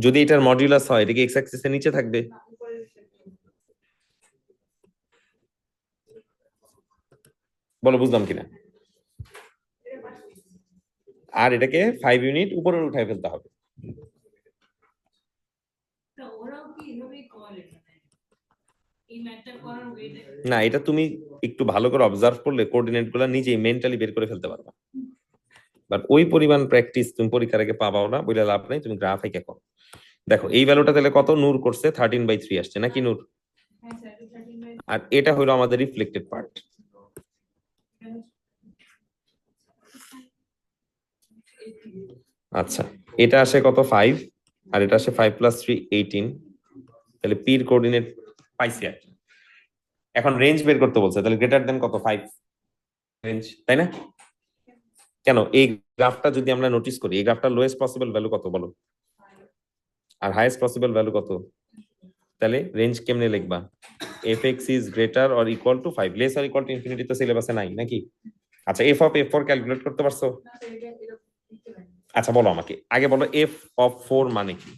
যদি এটার মডুলাস হয়, এটা কি এক্স অ্যাক্সিসের নিচে থাকবে? বলো বুঝলাম কিনা। আর এটাকে 5 ইউনিট উপরে উঠায় ফেলতে হবে। না, এটা তুমি একটু ভালো করে অবজার্ভ করলে কোঅর্ডিনেট গুলো নিজেই মেন্টালি বের করে ফেলতে পারবা, বাট ওই পরিমাণ প্র্যাকটিস তুমি পরীক্ষার আগে পাবাও না, বলে লাভ নেই। তুমি গ্রাফ এঁকে করো। দেখো এই ভ্যালুটা তাহলে কত? নূর করছে 13/3 আসছে নাকি নূর? আর এটা হলো আমাদের রিফ্লেক্টেড পার্ট। আচ্ছা, এটা আসে কত? 5, আর এটা আসে 5 + 3 18। তাহলে পির কোঅর্ডিনেট পাইছি আর কি। এখন রেঞ্জ বের করতে বলছে, তাহলে গ্রেটার দেন কত? 5 রেঞ্জ, তাই না? কেন এই গ্রাফটা যদি আমরা নোটিস করি, এই গ্রাফটার লোয়েস্ট পসিবল ভ্যালু কত বলো, আর হাইয়েস্ট পসিবল ভ্যালু কত? তাহলে রেঞ্জ কেমনে লিখবা? f(x) is greater or equal to 5, less or equal to infinity তো সিলেবাসে নাই নাকি? আচ্ছা f of f4 ক্যালকুলেট করতে পারছো? আচ্ছা বলো আমাকে আগে বলো, f of 4 মানে কি?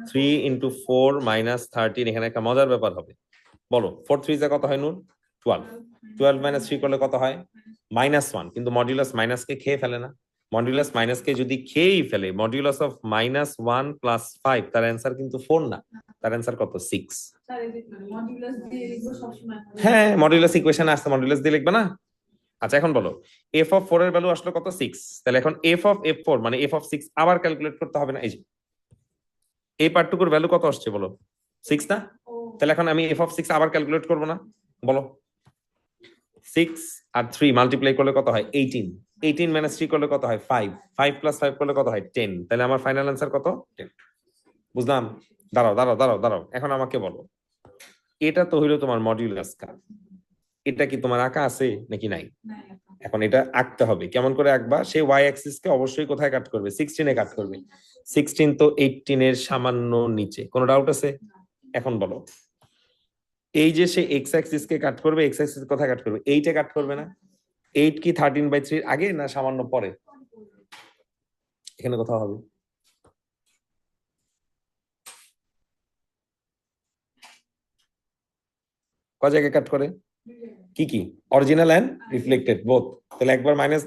3 × 4 - 13। এখানে একটা মজার ব্যাপার হবে, বলো 4 3 যা কত হয় নূর? 12। 12 - 3 করলে কত হয়? -1। কিন্তু মডুলাস মাইনাসকে খেয়ে ফেলে না? মডুলাস মাইনাসকে যদি খেয়েই ফেলে, মডুলাস অফ -1 + 5, তার অ্যান্সার কিন্তু 4 না, তার অ্যান্সার কত? 6। হ্যাঁ, মডুলাস ইকুয়েশনে আসছে, মডুলাস দিয়ে লিখবে না? আচ্ছা এখন বলো, f of 4 এর ভ্যালু আসলো কত? 6। তাহলে এখন f of f4 মানে f of 6 আবার ক্যালকুলেট করতে হবে না? এই যে এই পার্টটুকুর ভ্যালু কত আসছে বলো? 6 না? তাহলে এখন আমি f of 6 আবার ক্যালকুলেট করব না? বলো 6 আর 3 মাল্টিপ্লাই করলে কত হয়? 18। 18 - 3 করলে কত হয়? 5। 5 + 5 করলে কত হয়? 10। তাহলে আমার ফাইনাল অ্যান্সার কত? 10। বুঝলাম। দাঁড়াও দাঁড়াও দাঁড়াও দাঁড়াও, এখন আমাকে বলো, এটা তো হইলো তোমার মডিউলাস কার্ভ, এটা কি তোমার আঁকা আছে নাকি নাই? নাই আপা। এখন এটা আঁকতে হবে, কেমন করে আঁকবা? সে ওয়াই অ্যাক্সিস কে অবশ্যই কোথায় কাট করবে? 16 কাট করবে। 16 তো 18 এর সামান্য নিচে, কোনো ডাউট আছে? এখন বলো, এই যে সে এক্স অ্যাক্সিস কে কাট করবে, এক্স অ্যাক্সিস কোথায় কাট করবে? 8 এ কাট করবে না? 8 কি 13/3 এর আগে না সামান্য পরে? এখানে কোথাও হবে। ক জায়গায় কাট করে? কি কি? Original and reflected both. তাহলে একবার মাইনাস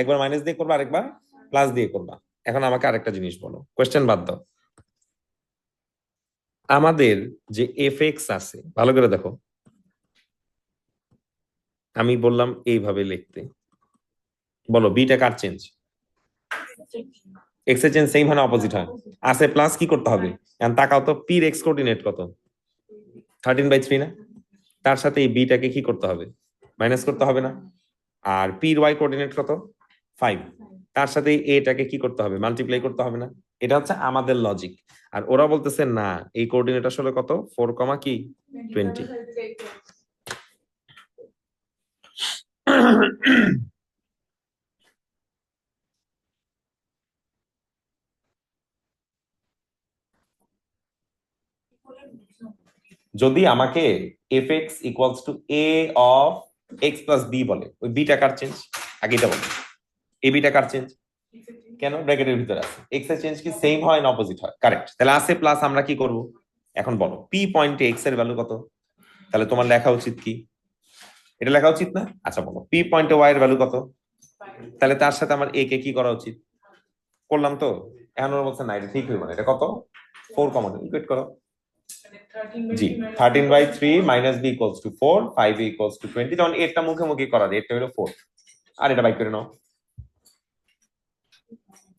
একবার মাইনাস দিয়ে করবা, আরেকবার প্লাস দিয়ে করবা। এখন আমাকে আরেকটা জিনিস বলো, কোশ্চেন বাদ দাও। আমাদের যে এফ এক্স আছে, ভালো করে দেখো, আমি বললাম এইভাবে লিখতে, বলো বিটা কার চেঞ্জ? এক্স এর চেঞ্জ সেম হয় না অপোজিট হয়? আছে প্লাস কি করতে হবে? এখন তাকাও তো, পির এক্স কোঅর্ডিনেট কত? 13/3 না? তার সাথে এই বিটাকে কি করতে হবে? মাইনাস করতে হবে না? আর পির ওয়াই কোঅর্ডিনেট কত? 5। তার সাথে এটাকে কি করতে হবে? মাল্টিপ্লাই করতে হবে না? এটা হচ্ছে আমাদের লজিক। আর ওরা বলতেছে না, এই কোঅর্ডিনেট আসলে কত? 4, কি 20। যদি আমাকে F X equals to A of X plus B বলে, ওই বিটা কার চেঞ্জ? আগে এটা বলো, এ বিটা কার চেঞ্জ? কেন? ব্র্যাকেটের ভিতরে আছে। এক্স এর চেঞ্জ কি সেম হয় না অপোজিট হয়? কারেক্ট। তাহলে আছে প্লাস, আমরা কি করব? এখন বলো, পি পয়েন্টে এক্স এর ভ্যালু কত? তাহলে তোমার লেখা উচিত কি? এটা লেখা উচিত না? আচ্ছা বলো, পি পয়েন্টে ওয়াই এর ভ্যালু কত? তাহলে তার সাথে আমার এ কে কি করা উচিত? করলাম তো। এখন ওরা বলছে না, এটা ঠিক হইব না, এটা কত? 4 কমন ইকুয়েট করো। জি, 13/3 minus B equals to 4, 5 equals to 20। তখন এটা মুখোমুখি করা যায়, এটা হলো 4, আর এটা বাই করে নাও।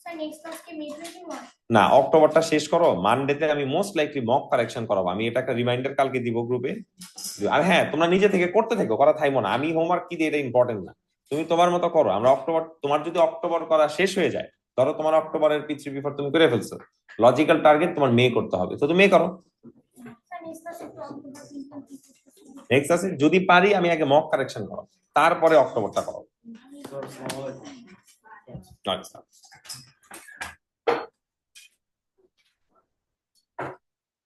স্যার নেক্সট ক্লাস কি মে 21? না, অক্টোবরটা শেষ করো, মানডেতে আমি মোস্ট লাইকলি মক কারেকশন করাবো। আমি এটা একটা রিমাইন্ডার কালকে দিব গ্রুপে। আর হ্যাঁ, তোমরা নিজে থেকে করতে থাকো, করা থাইমো না। আমি হোমওয়ার্ক কি দিই এটা ইম্পর্টেন্ট না, তুমি তোমার মতো করো। আমরা অক্টোবর, তোমার যদি অক্টোবর করা শেষ হয়ে যায়, ধরো তোমার অক্টোবরের পিছু বিফোর তুমি করে ফেলছো, লজিক্যাল টার্গেট তোমার মে করতে হবে, তো তুমি মে করো। স্যার নেক্সট ক্লাসে একটু অঙ্ক বা সিম্পল কি করতে নেক্সট আছে, যদি পারি আমি আগে মক কারেকশন করো, তারপরে অক্টোবরটা করো। আচ্ছা।